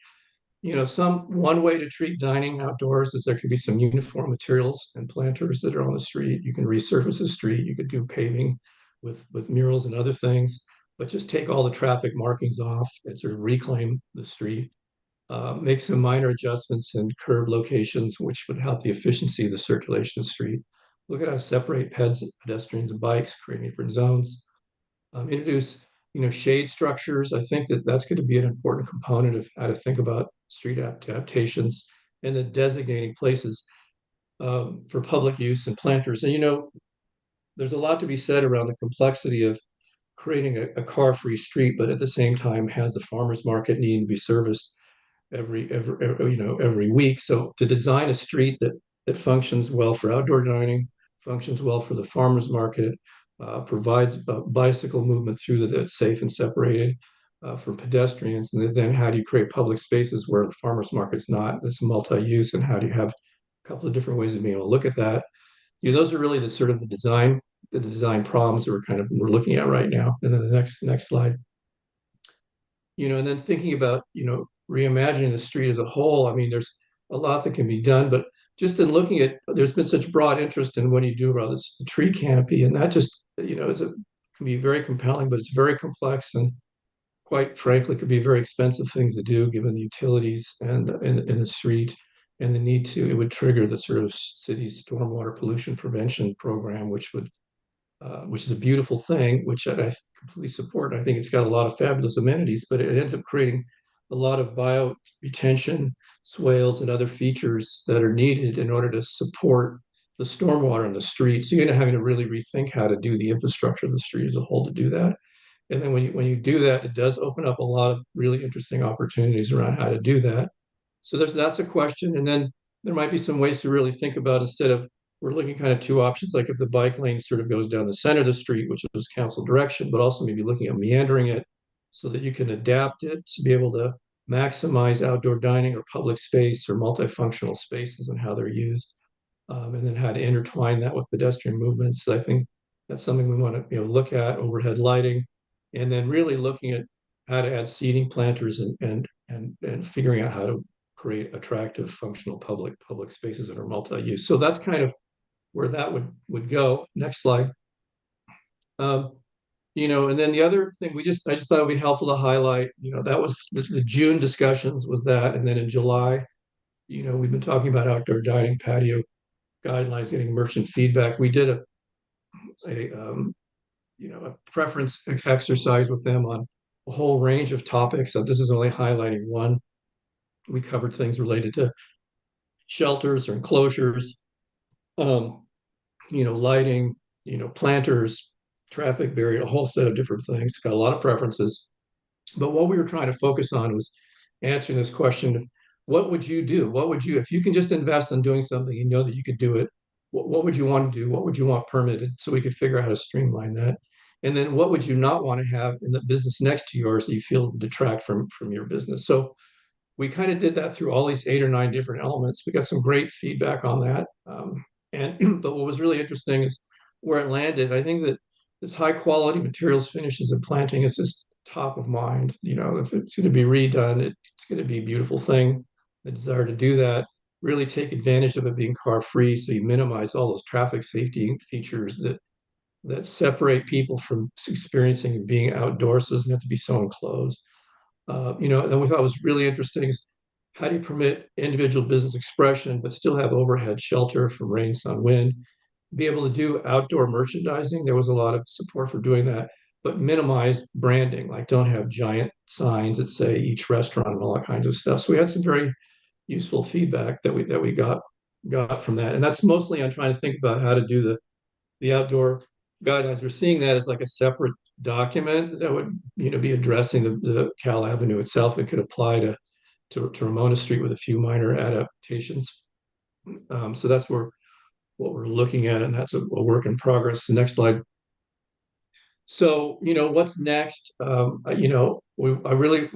one way to treat dining outdoors is there could be some uniform materials and planters that are on the street. You can resurface the street. You could do paving with murals and other things, but just take all the traffic markings off and sort of reclaim the street. Make some minor adjustments in curb locations, which would help the efficiency of the circulation of the street. Look at how to separate pedestrians and bikes, creating different zones. Introduce, shade structures. I think that's going to be an important component of how to think about street adaptations, and then designating places for public use and planters. And there's a lot to be said around the complexity of creating a car-free street, but at the same time has the farmers market needing to be serviced every week. So to design a street that functions well for outdoor dining, functions well for the farmers market, provides bicycle movement through that's safe and separated from pedestrians, and then how do you create public spaces where the farmers market's not? This multi-use, and how do you have a couple of different ways of being able to look at that? Those are really the sort of the design problems that we're looking at right now. And then the next slide. And then thinking about, reimagining the street as a whole. I mean, there's a lot that can be done, but just in looking at, there's been such broad interest in what do you do about this the tree canopy, and that just, can be very compelling, but it's very complex and quite frankly could be very expensive things to do given the utilities and in the street and the need to, it would trigger the sort of city's stormwater pollution prevention program, which is a beautiful thing, which I completely support. I think it's got a lot of fabulous amenities, but it ends up creating a lot of bio retention, swales, and other features that are needed in order to support the stormwater in the street. So you're having to really rethink how to do the infrastructure of the street as a whole to do that. And then when you do that, it does open up a lot of really interesting opportunities around how to do that. So that's a question. And then there might be some ways to really think about, instead of, we're looking kind of two options, like if the bike lane sort of goes down the center of the street, which is council direction, but also maybe looking at meandering it so that you can adapt it to be able to maximize outdoor dining or public space or multifunctional spaces and how they're used. And then how to intertwine that with pedestrian movements. So I think that's something we want to look at. Overhead lighting, and then really looking at how to add seating planters and figuring out how to create attractive functional public spaces that are multi-use. So that's kind of where that would go. Next slide. And then the other thing I just thought it would be helpful to highlight, that was the June discussions was that. And then in July, we've been talking about outdoor dining patio guidelines, getting merchant feedback. We did a preference exercise with them on a whole range of topics. So this is only highlighting one. We covered things related to shelters or enclosures, lighting, planters, traffic barrier, a whole set of different things. Got a lot of preferences. But what we were trying to focus on was answering this question of what would you do? If you can just invest in doing something, you know that you could do it, what would you want to do? What would you want permitted? So we could figure out how to streamline that. And then what would you not want to have in the business next to yours that you feel detract from your business? So we kind of did that through all these 8 or 9 different elements. We got some great feedback on that. But what was really interesting is where it landed. I think that this high quality materials, finishes, and planting is just top of mind. If it's going to be redone, it's going to be a beautiful thing. The desire to do that, really take advantage of it being car free, so you minimize all those traffic safety features that separate people from experiencing and being outdoors. So it doesn't have to be so enclosed. Then we thought was really interesting is how do you permit individual business expression, but still have overhead shelter from rain, sun, wind, be able to do outdoor merchandising. There was a lot of support for doing that, but minimize branding, like don't have giant signs that say each restaurant and all that kinds of stuff. So we had some very useful feedback that we got from that. And that's mostly on trying to think about how to do the outdoor guidelines. We're seeing that as like a separate document that would be addressing the Cal Avenue itself. It could apply to Ramona Street with a few minor adaptations. So that's what we're looking at, and that's a work in progress. The next slide. So what's next? I really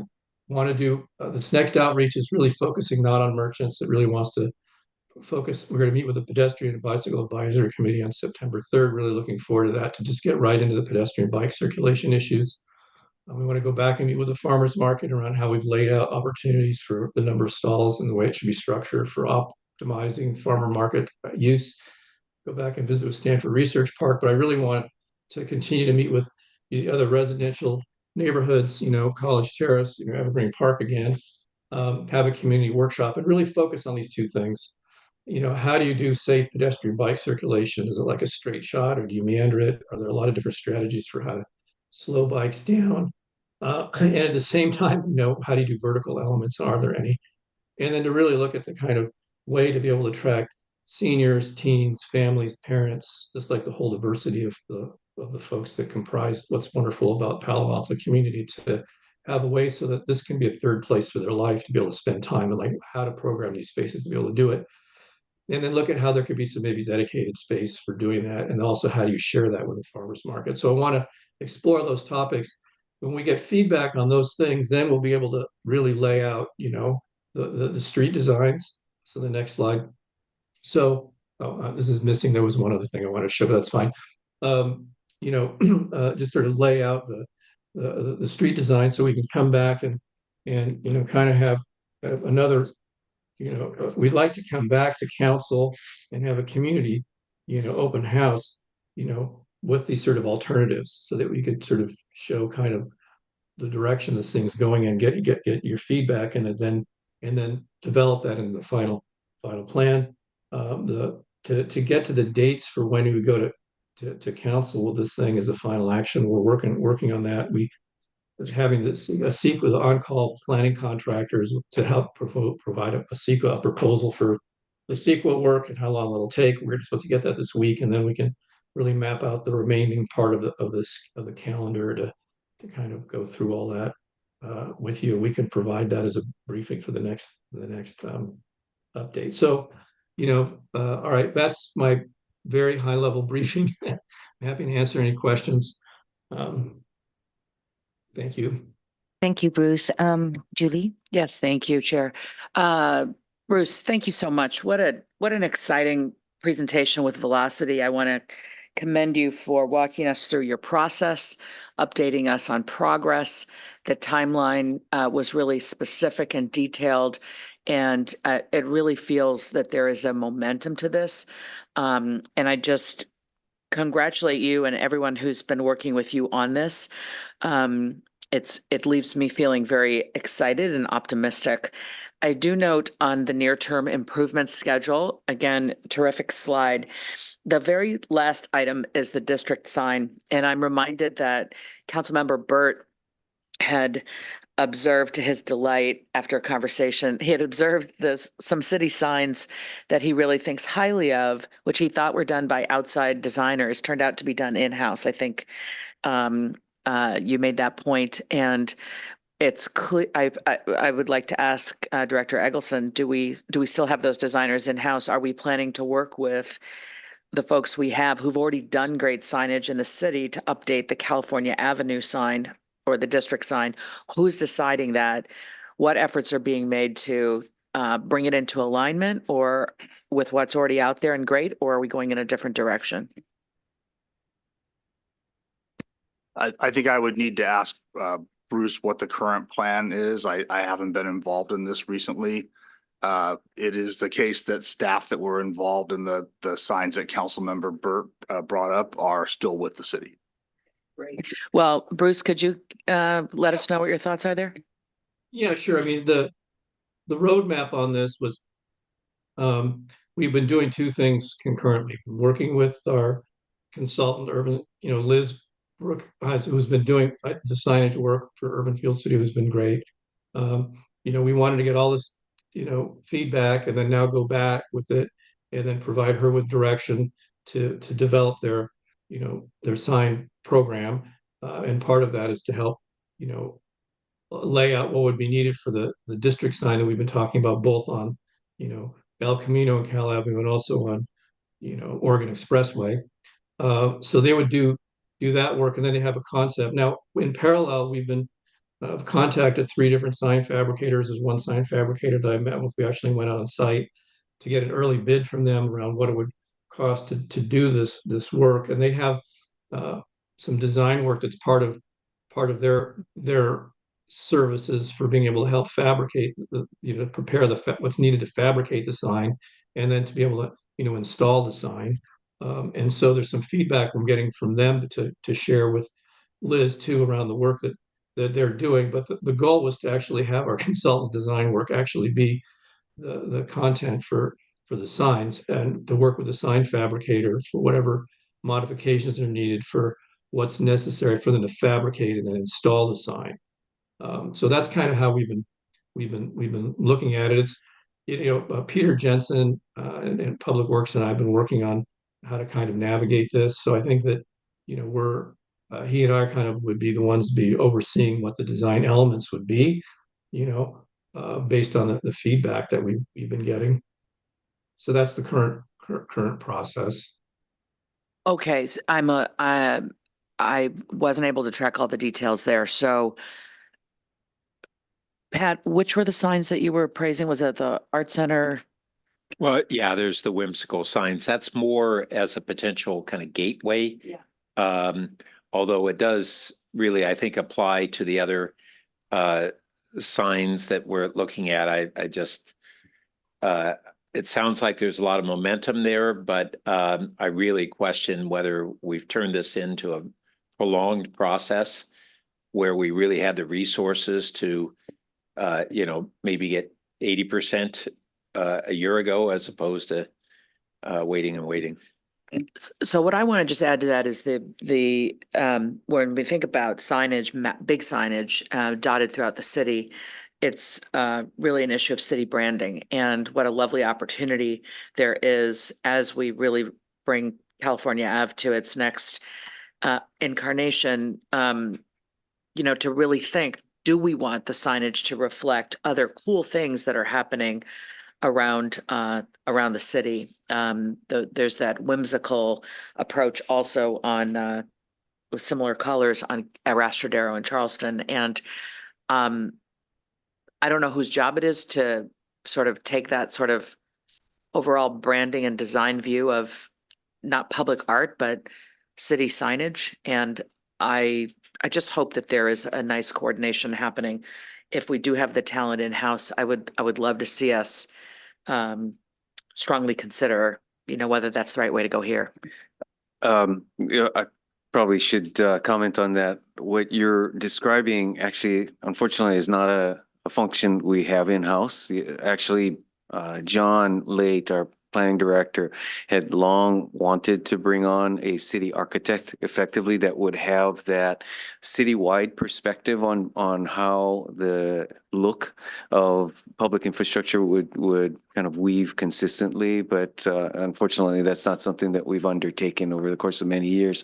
want to do this next outreach is really focusing not on merchants. It really wants to focus. We're going to meet with the Pedestrian and Bicycle Advisory Committee on September 3rd. Really looking forward to that, to just get right into the pedestrian bike circulation issues. We want to go back and meet with the farmers market around how we've laid out opportunities for the number of stalls and the way it should be structured for optimizing farmer market use. Go back and visit with Stanford Research Park, but I really want to continue to meet with the other residential neighborhoods, College Terrace, Evergreen Park again, have a community workshop and really focus on these two things. How do you do safe pedestrian bike circulation? Is it like a straight shot or do you meander it? Are there a lot of different strategies for how to slow bikes down? And at the same time, how do you do vertical elements? Are there any? And then to really look at the kind of way to be able to attract seniors, teens, families, parents, just like the whole diversity of the folks that comprise what's wonderful about Palo Alto community, to have a way so that this can be a third place for their life, to be able to spend time, and like how to program these spaces to be able to do it. And then look at how there could be some maybe dedicated space for doing that. And also how do you share that with the farmers market? So I want to explore those topics. When we get feedback on those things, then we'll be able to really lay out, the street designs. So the next slide. So this is missing. There was one other thing I want to show, but that's fine. Just sort of lay out the street design so we can come back and kind of have another. We'd like to come back to council and have a community, open house, with these sort of alternatives, so that we could sort of show kind of the direction this thing's going and get your feedback, and then develop that into the final plan. To get to the dates for when we go to council with this thing as a final action, we're working on that. We having a CEQA, the on-call planning contractors, to help provide a CEQA, a proposal for the CEQA work and how long it'll take. We're supposed to get that this week, and then we can really map out the remaining part of the calendar to kind of go through all that with you. We can provide that as a briefing for the next update. So, all right, that's my very high level briefing. I'm happy to answer any questions. Thank you. Thank you, Bruce. Julie? Yes, thank you, Chair. Bruce, thank you so much. What an exciting presentation with velocity. I want to commend you for walking us through your process, updating us on progress. The timeline was really specific and detailed, and it really feels that there is a momentum to this. And I just congratulate you and everyone who's been working with you on this. It leaves me feeling very excited and optimistic. I do note on the near-term improvement schedule, again, terrific slide. The very last item is the district sign, and I'm reminded that Councilmember Burt had observed to his delight after a conversation, he had observed some city signs that he really thinks highly of, which he thought were done by outside designers, turned out to be done in-house. I think you made that point, and it's clear. I would like to ask Director Eggleston, do we still have those designers in-house? Are we planning to work with the folks we have who've already done great signage in the city to update the California Avenue sign or the district sign? Who's deciding that? What efforts are being made to bring it into alignment or with what's already out there and great, or are we going in a different direction? I think I would need to ask Bruce what the current plan is. I haven't been involved in this recently. It is the case that staff that were involved in the signs that Councilmember Burt brought up are still with the city. Great. Well, Bruce, could you let us know what your thoughts are there? Yeah, sure. I mean, the roadmap on this was we've been doing two things concurrently, working with our consultant, urban, Liz Brooke, who's been doing the signage work for Urban Field City, who's been great. We wanted to get all this, feedback and then now go back with it and then provide her with direction to develop their sign program. And part of that is to help, lay out what would be needed for the district sign that we've been talking about, both on, El Camino and Cal Avenue and also on, Oregon Expressway. So they would do that work and then they have a concept. Now, in parallel, we've been contacted 3 different sign fabricators. There's one sign fabricator that I met with. We actually went on site to get an early bid from them around what it would cost to do this work. And they have some design work that's part of their services for being able to help fabricate prepare what's needed to fabricate the sign and then to be able to install the sign. And so there's some feedback we're getting from them to share with Liz too around the work that they're doing. But the goal was to actually have our consultants design work actually be the content for the signs and to work with the sign fabricator for whatever modifications are needed for what's necessary for them to fabricate and then install the sign. So that's kind of how we've been looking at it. It's Peter Jensen and Public Works and I've been working on how to kind of navigate this. So I think that we're he and I kind of would be the ones to be overseeing what the design elements would be, based on the feedback that we've been getting. So that's the current process. Okay, I wasn't able to track all the details there. So Pat, which were the signs that you were praising? Was it the Art Center? Well, yeah, there's the whimsical signs. That's more as a potential kind of gateway. Yeah. Although it does really, I think, apply to the other signs that we're looking at. I just, it sounds like there's a lot of momentum there, but I really question whether we've turned this into a prolonged process where we really had the resources to, maybe get 80% a year ago as opposed to waiting and waiting. So what I want to just add to that is the when we think about signage, big signage dotted throughout the city, it's really an issue of city branding, and what a lovely opportunity there is as we really bring California Ave to its next incarnation. To really think, do we want the signage to reflect other cool things that are happening around the city? There's that whimsical approach also on with similar colors on Arastradero and Charleston, and I don't know whose job it is to sort of take that sort of overall branding and design view of not public art, but city signage. And I just hope that there is a nice coordination happening. If we do have the talent in-house, I would love to see us strongly consider, whether that's the right way to go here. I probably should comment on that. What you're describing actually, unfortunately, is not a function we have in-house. Actually, John Late, our planning director, had long wanted to bring on a city architect effectively that would have that citywide perspective on how the look of public infrastructure would kind of weave consistently. But unfortunately, that's not something that we've undertaken over the course of many years.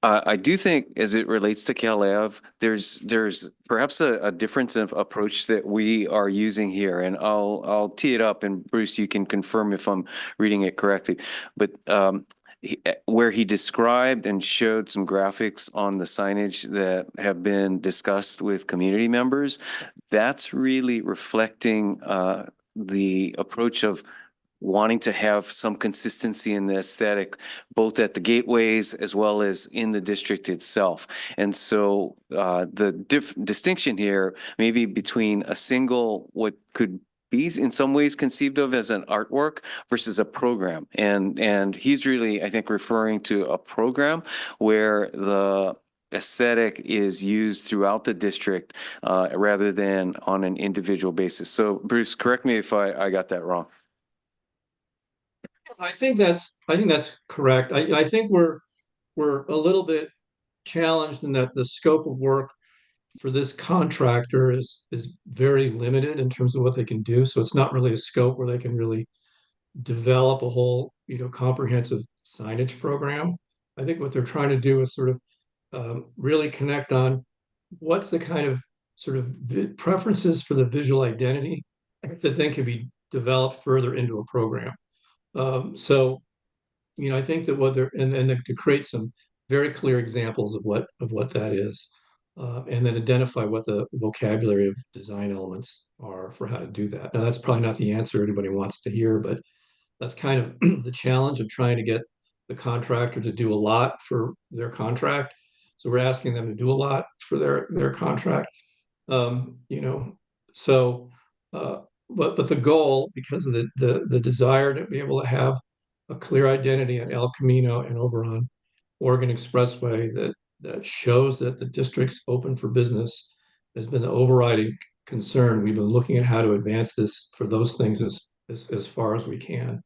I do think, as it relates to Cal Ave, there's perhaps a difference of approach that we are using here, and I'll tee it up, and Bruce, you can confirm if I'm reading it correctly. But where he described and showed some graphics on the signage that have been discussed with community members, that's really reflecting the approach of wanting to have some consistency in the aesthetic, both at the gateways as well as in the district itself. And so the distinction here maybe between a single, what could be in some ways conceived of as an artwork versus a program. And he's really, I think, referring to a program where the aesthetic is used throughout the district rather than on an individual basis. So Bruce, correct me if I got that wrong. I think that's correct. I think we're a little bit challenged in that the scope of work for this contractor is very limited in terms of what they can do. So it's not really a scope where they can really develop a whole, comprehensive signage program. I think what they're trying to do is sort of really connect on what's the kind of sort of preferences for the visual identity that then can be developed further into a program. So, I think that what they're and to create some very clear examples of what that is, and then identify what the vocabulary of design elements are for how to do that. Now, that's probably not the answer anybody wants to hear, but that's kind of the challenge of trying to get the contractor to do a lot for their contract. So we're asking them to do a lot for their contract. You know, so but the goal, because of the desire to be able to have a clear identity at El Camino and over on Oregon Expressway that shows that the district's open for business, has been the overriding concern. We've been looking at how to advance this for those things as far as we can.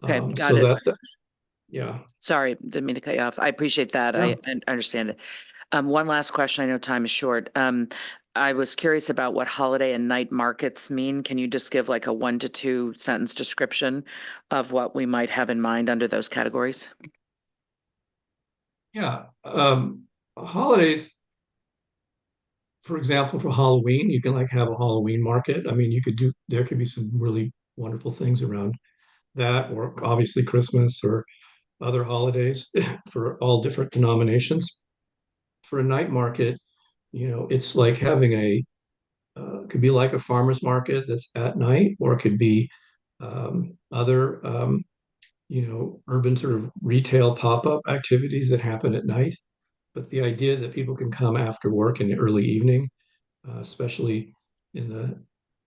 Okay, got So it. Yeah. Sorry, didn't mean to cut you off. I appreciate that. Yeah. I understand it. One last question. I know time is short. I was curious about what holiday and night markets mean. Can you just give like a 1 to 2 sentence description of what we might have in mind under those categories? Yeah. Holidays, for example, for Halloween, you can like have a Halloween market. I mean, there could be some really wonderful things around that, or obviously Christmas or other holidays for all different denominations. For a night market, it's like having could be like a farmer's market that's at night, or it could be other, urban sort of retail pop-up activities that happen at night. But the idea that people can come after work in the early evening, especially in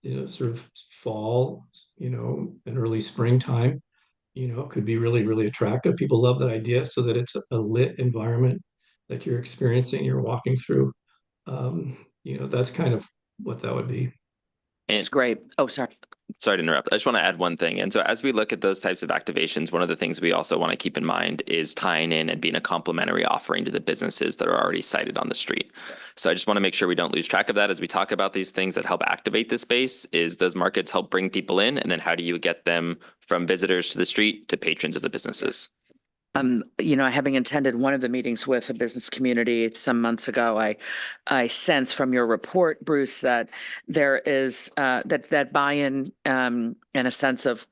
the, sort of fall, and early springtime, could be really, really attractive. People love that idea, so that it's a lit environment that you're experiencing, you're walking through. That's kind of what that would be. It's great. Oh, sorry. Sorry to interrupt. I just want to add one thing. And so as we look at those types of activations, one of the things we also want to keep in mind is tying in and being a complementary offering to the businesses that are already sited on the street. So I just want to make sure we don't lose track of that as we talk about these things that help activate the space. Is those markets help bring people in, and then how do you get them from visitors to the street to patrons of the businesses? Having attended one of the meetings with a business community some months ago, I sense from your report, Bruce, that there is that buy-in and a sense of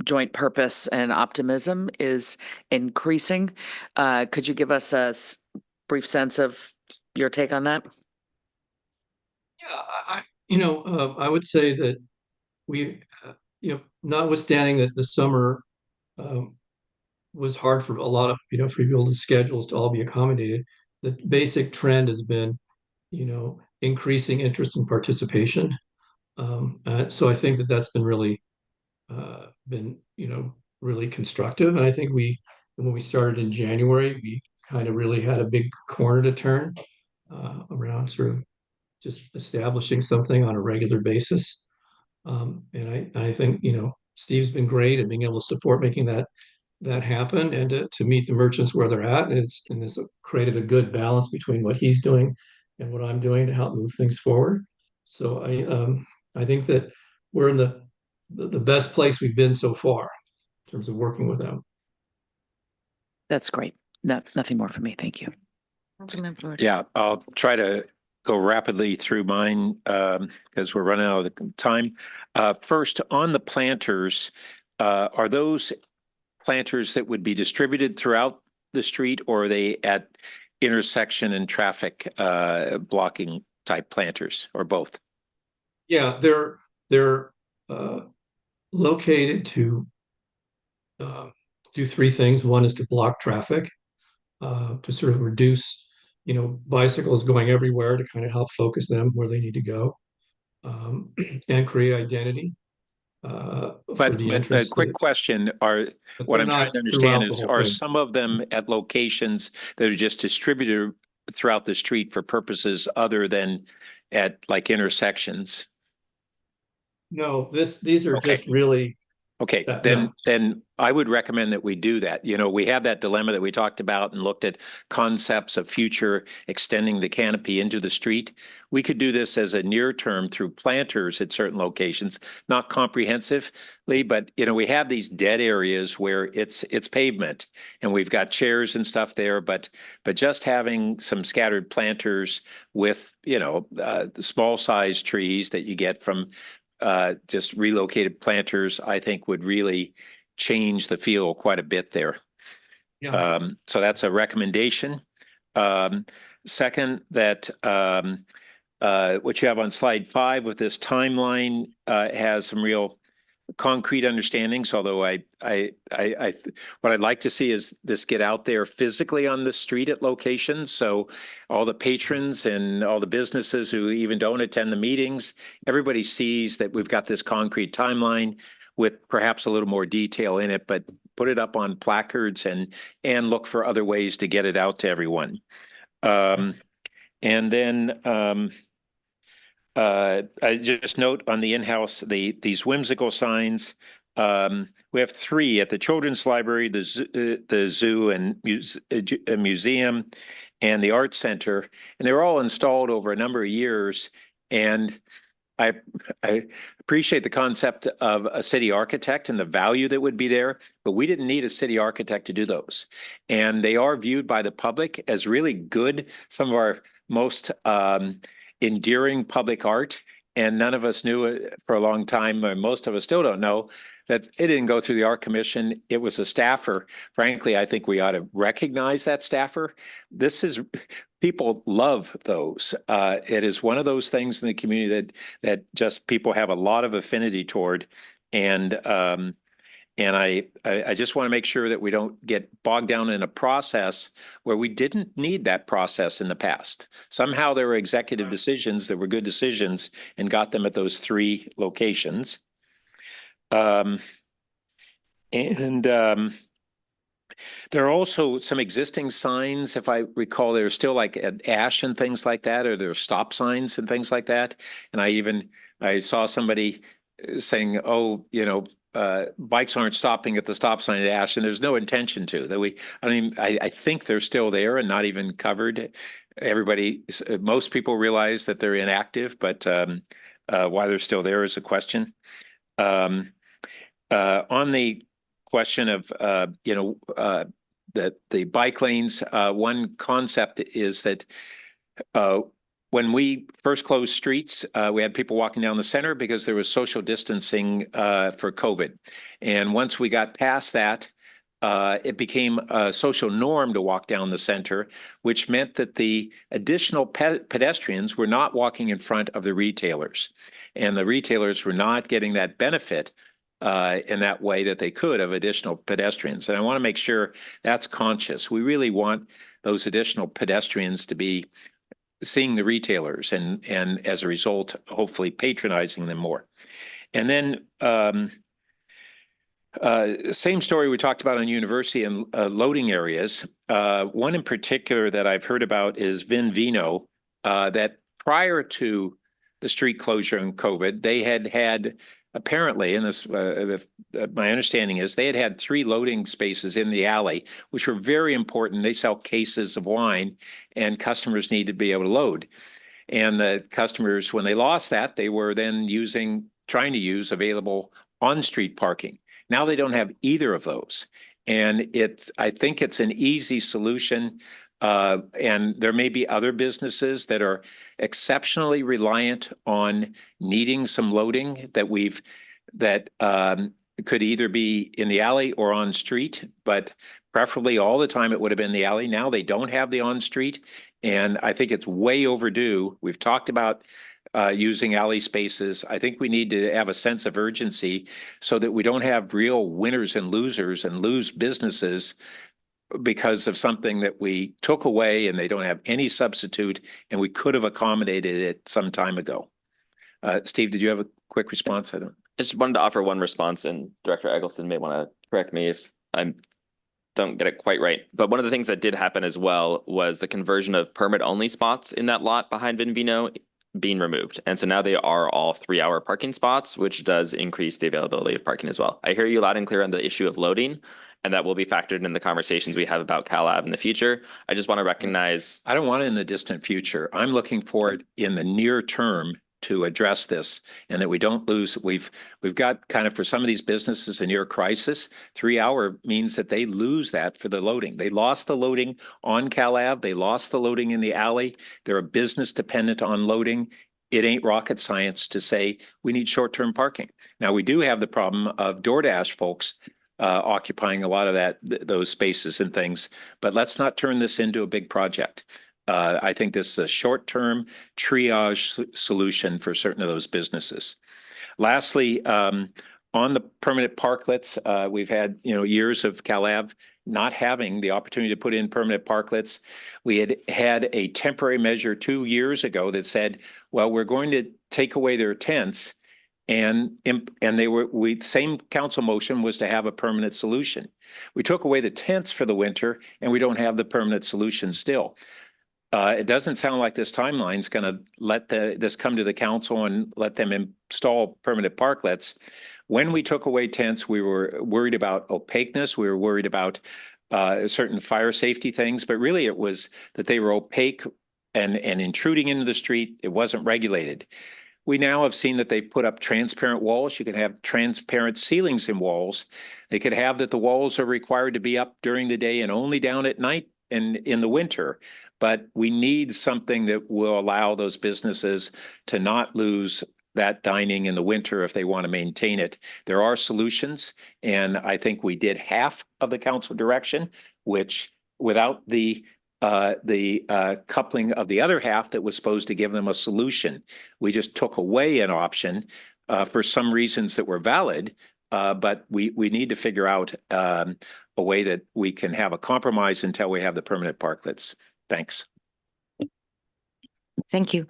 joint purpose and optimism is increasing. Could you give us a brief sense of your take on that? Yeah, I would say that we, notwithstanding that the summer was hard for a lot of, for people's schedules to all be accommodated. The basic trend has been, increasing interest and participation. So I think that that's been really really constructive. And I think when we started in January, we kind of really had a big corner to turn around sort of just establishing something on a regular basis. And I think, Steve's been great at being able to support making that happen and to meet the merchants where they're at. And it's created a good balance between what he's doing and what I'm doing to help move things forward. So I think that we're in the best place we've been so far in terms of working with them. That's great. Nothing more for me. Thank you. Councilmember Burt. Yeah, I'll try to go rapidly through mine because we're running out of time. First, on the planters, are those planters that would be distributed throughout the street, or are they at intersection and traffic blocking type planters, or both? Yeah, they're located to do three things. One is to block traffic, to sort of reduce, bicycles going everywhere to kind of help focus them where they need to go, and create identity for the But a entrance. quick question, But what they're I'm trying not to understand throughout the is, whole are thing. some of them at locations that are just distributed throughout the street for purposes other than at like intersections? No, these are Okay. just really. Okay, Yeah. then I would recommend that we do that. We have that dilemma that we talked about and looked at concepts of future extending the canopy into the street. We could do this as a near term through planters at certain locations, not comprehensively, but we have these dead areas where it's pavement and we've got chairs and stuff there, but just having some scattered planters with the small size trees that you get from just relocated planters, I think would really change the feel quite a bit there. Yeah. So that's a recommendation. Second, that what you have on slide 5 with this timeline has some real concrete understandings, although what I'd like to see is this get out there physically on the street at locations. So all the patrons and all the businesses who even don't attend the meetings, everybody sees that we've got this concrete timeline with perhaps a little more detail in it, but put it up on placards and look for other ways to get it out to everyone. And then I just note on the in-house, these whimsical signs. We have 3 at the Children's Library, the zoo and museum, and the art center, and they were all installed over a number of years. And I appreciate the concept of a city architect and the value that would be there, but we didn't need a city architect to do those. And they are viewed by the public as really good, some of our most endearing public art. And none of us knew it for a long time, or most of us still don't know, that it didn't go through the art commission. It was a staffer. Frankly, I think we ought to recognize that staffer. People love those. It is one of those things in the community that just people have a lot of affinity toward. And I just want to make sure that we don't get bogged down in a process where we didn't need that process in the past. Somehow there were executive decisions that were good decisions and got them at those 3 locations. There are also some existing signs, if I recall, there's still like ash and things like that, or there are stop signs and things like that. And I saw somebody saying, oh, bikes aren't stopping at the stop sign at ash, and there's no intention to. I think they're still there and not even covered. Most people realize that they're inactive, but why they're still there is a question. On the question of the bike lanes, one concept is that when we first closed streets, we had people walking down the center because there was social distancing for COVID. And once we got past that, it became a social norm to walk down the center, which meant that the additional pedestrians were not walking in front of the retailers. And the retailers were not getting that benefit in that way that they could of additional pedestrians. And I want to make sure that's conscious. We really want those additional pedestrians to be seeing the retailers and as a result, hopefully patronizing them more. And then same story we talked about on University and loading areas. One in particular that I've heard about is Vino, that prior to the street closure and COVID, they had apparently, and this my understanding is they had 3 loading spaces in the alley, which were very important. They sell cases of wine, and customers need to be able to load. And the customers, when they lost that, they were then trying to use available on-street parking. Now they don't have either of those. And I think it's an easy solution. And there may be other businesses that are exceptionally reliant on needing some loading that could either be in the alley or on street, but preferably all the time it would have been the alley. Now they don't have the on street. And I think it's way overdue. We've talked about using alley spaces. I think we need to have a sense of urgency so that we don't have real winners and losers and lose businesses because of something that we took away and they don't have any substitute, and we could have accommodated it some time ago. Steve, did you have a quick response? I just wanted to offer one response, and Director Eggleston may want to correct me if I don't get it quite right. But one of the things that did happen as well was the conversion of permit-only spots in that lot behind Vino being removed. And so now they are all 3-hour parking spots, which does increase the availability of parking as well. I hear you loud and clear on the issue of loading, and that will be factored in the conversations we have about Cal Lab in the future. I just want to recognize. I don't want it in the distant future. I'm looking for it in the near term to address this, and that we don't lose. We've got kind of, for some of these businesses, a near crisis. 3-hour means that they lose that for the loading. They lost the loading on Cal Ave. They lost the loading in the alley. They're a business dependent on loading. It ain't rocket science to say we need short-term parking. Now, we do have the problem of DoorDash folks occupying a lot of those spaces and things, but let's not turn this into a big project. I think this is a short-term triage solution for certain of those businesses. Lastly, on the permanent parklets, we've had years of Cal Ave not having the opportunity to put in permanent parklets. We had a temporary measure 2 years ago that said, well, we're going to take away their tents. And same council motion was to have a permanent solution. We took away the tents for the winter, and we don't have the permanent solution still. It doesn't sound like this timeline's going to let this come to the council and let them install permanent parklets. When we took away tents, we were worried about opaqueness. We were worried about certain fire safety things, but really it was that they were opaque and intruding into the street. It wasn't regulated. We now have seen that they put up transparent walls. You can have transparent ceilings in walls. They could have that the walls are required to be up during the day and only down at night and in the winter. But we need something that will allow those businesses to not lose that dining in the winter if they want to maintain it. There are solutions, and I think we did half of the council direction, which without the coupling of the other half that was supposed to give them a solution. We just took away an option for some reasons that were valid, but we need to figure out a way that we can have a compromise until we have the permanent parklets. Thanks. Thank you.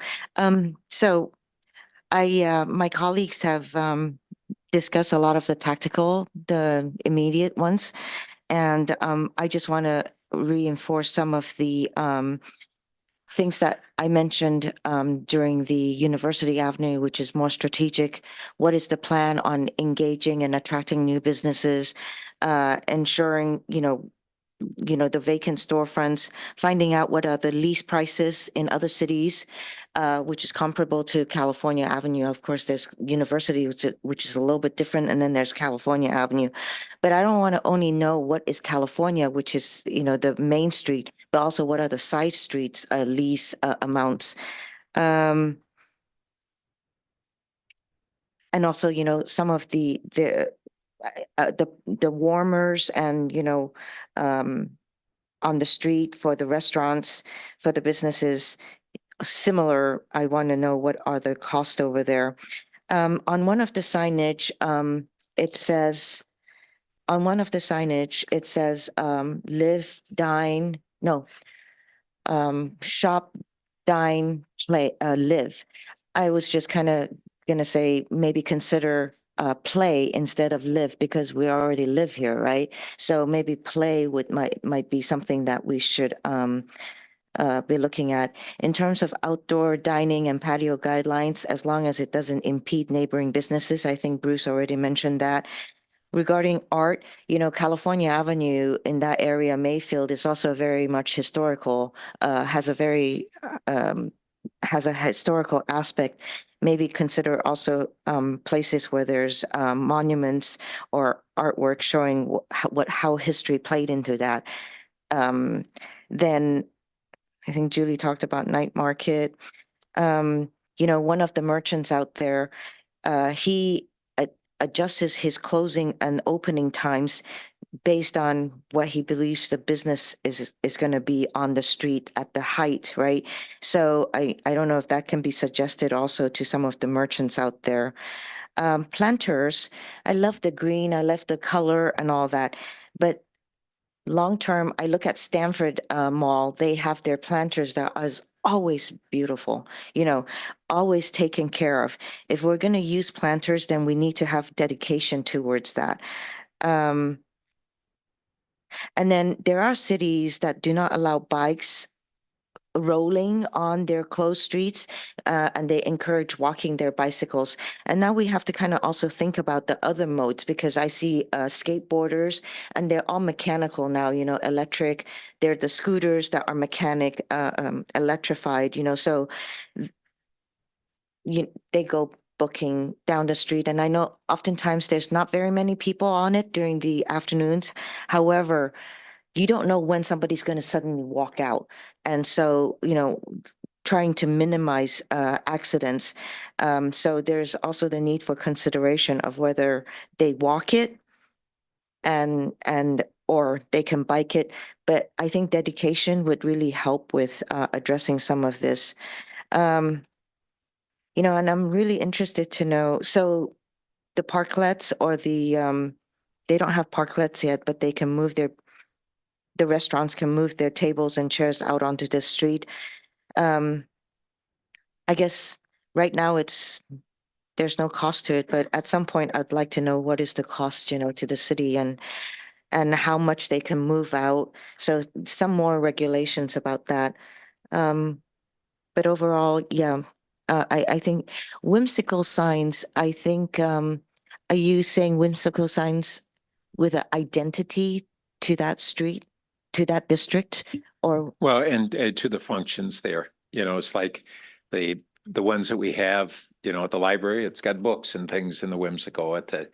So my colleagues have discussed a lot of the tactical, the immediate ones, and I just want to reinforce some of the things that I mentioned during the University Avenue, which is more strategic. What is the plan on engaging and attracting new businesses, ensuring, the vacant storefronts, finding out what are the lease prices in other cities, which is comparable to California Avenue. Of course, there's University, which is a little bit different, and then there's California Avenue. But I don't want to only know what is California, which is, the main street, but also what are the side streets lease amounts. And also, some of the warmers and, on the street for the restaurants, for the businesses, similar, I want to know what are the costs over there. On one of the signage, it says, on one of the signage, it says, live, dine, no, shop, dine, play, live. I was just kind of gonna say, maybe consider play instead of live, because we already live here, right? So maybe play might be something that we should be looking at. In terms of outdoor dining and patio guidelines, as long as it doesn't impede neighboring businesses, I think Bruce already mentioned that. Regarding art, California Avenue in that area, Mayfield, is also very much historical, has a historical aspect. Maybe consider also places where there's monuments or artwork showing how history played into that. Then I think Julie talked about night market. One of the merchants out there, he adjusts his closing and opening times based on what he believes the business is going to be on the street at the height, right? So I don't know if that can be suggested also to some of the merchants out there. Planters, I love the green, I love the color and all that, but long term, I look at Stanford Mall, they have their planters that is always beautiful, always taken care of. If we're going to use planters, then we need to have dedication towards that. And then there are cities that do not allow bikes rolling on their closed streets, and they encourage walking their bicycles. And now we have to kind of also think about the other modes, because I see skateboarders and they're all mechanical now, electric. They're the scooters that are electrified, so they go booking down the street. And I know oftentimes there's not very many people on it during the afternoons. However, you don't know when somebody's going to suddenly walk out. And so, trying to minimize accidents. So there's also the need for consideration of whether they walk it or they can bike it. But I think dedication would really help with addressing some of this. And I'm really interested to know, so the parklets or they don't have parklets yet, but they can move the restaurants can move their tables and chairs out onto the street. I guess right now there's no cost to it, but at some point I'd like to know what is the cost, to the city and how much they can move out. So some more regulations about that. But overall, yeah, I think whimsical signs, I think, are you saying whimsical signs with an identity to that street, to that district, or? Well, and to the functions there, it's like the ones that we have, at the library, it's got books and things in the whimsical. At the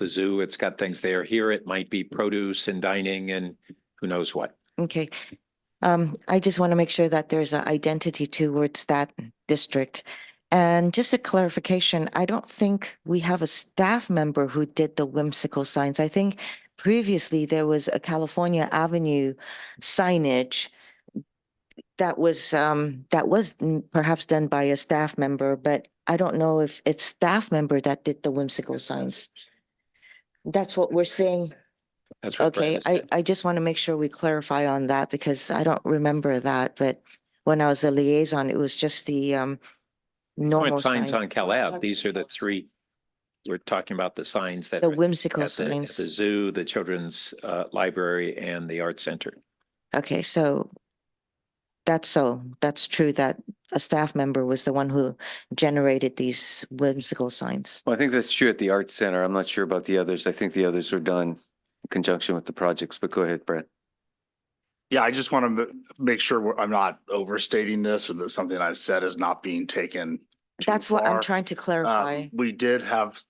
zoo, it's got things there. Here, it might be produce and dining and who knows what. Okay. I just want to make sure that there's an identity towards that district. And just a clarification, I don't think we have a staff member who did the whimsical signs. I think previously there was a California Avenue signage that was perhaps done by a staff member, but I don't know if it's staff member that did the whimsical signs. That's what we're saying. That's what Okay, Brad said. I just want to make sure we clarify on that, because I don't remember that, but when I was a liaison, it was just the normal Signs sign, on Cal Ave. These are the three. We're talking about the signs that the are whimsical at the signs. zoo, the children's library, and the art center. Okay, so that's true that a staff member was the one who generated these whimsical signs. Well, I think that's true at the Arts Center. I'm not sure about the others. I think the others were done in conjunction with the projects, but go ahead, Brad. Yeah, I just want to make sure I'm not overstating this, or that something I've said is not being taken too That's what I'm far. trying to clarify. We did have,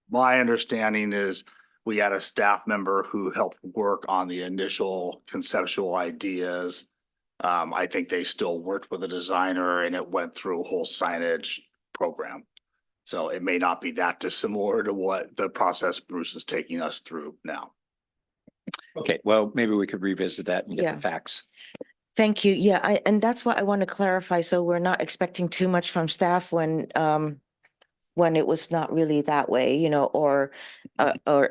my understanding is we had a staff member who helped work on the initial conceptual ideas. I think they still worked with a designer and it went through a whole signage program. So it may not be that dissimilar to what the process Bruce is taking us through now. Okay, well, maybe we could revisit that and get Yeah. the facts. Thank you. Yeah, and that's what I want to clarify. So we're not expecting too much from staff when when it was not really that way, or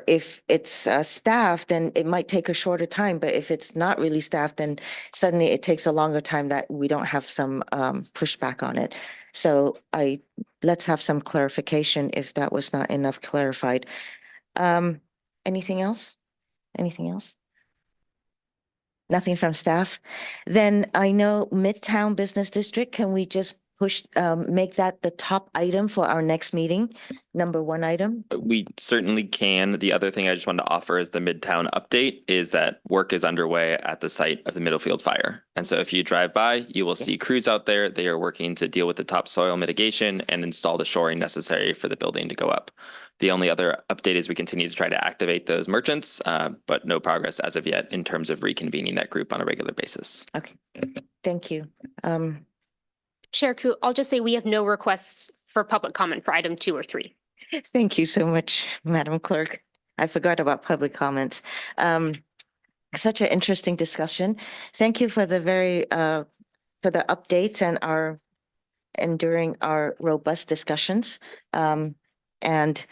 if it's staffed, then it might take a shorter time, but if it's not really staffed, then suddenly it takes a longer time that we don't have some pushback on it. So let's have some clarification if that was not enough clarified. Anything else? Anything else? Nothing from staff? Then I know Midtown Business District, can we just make that the top item for our next meeting? Number one item? We certainly can. The other thing I just wanted to offer as the Midtown update is that work is underway at the site of the Middlefield fire. And so if you drive by, you will see crews out there. They are working to deal with the topsoil mitigation and install the shoring necessary for the building to go up. The only other update is we continue to try to activate those merchants, but no progress as of yet in terms of reconvening that group on a regular basis. Okay, thank you. Chair Koo, I'll just say we have no requests for public comment for item 2 or 3. Thank you so much, Madam Clerk. I forgot about public comments. Such an interesting discussion. Thank you for the for the updates and during our robust discussions. And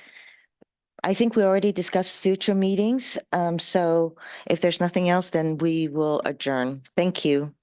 I think we already discussed future meetings. So if there's nothing else, then we will adjourn. Thank you.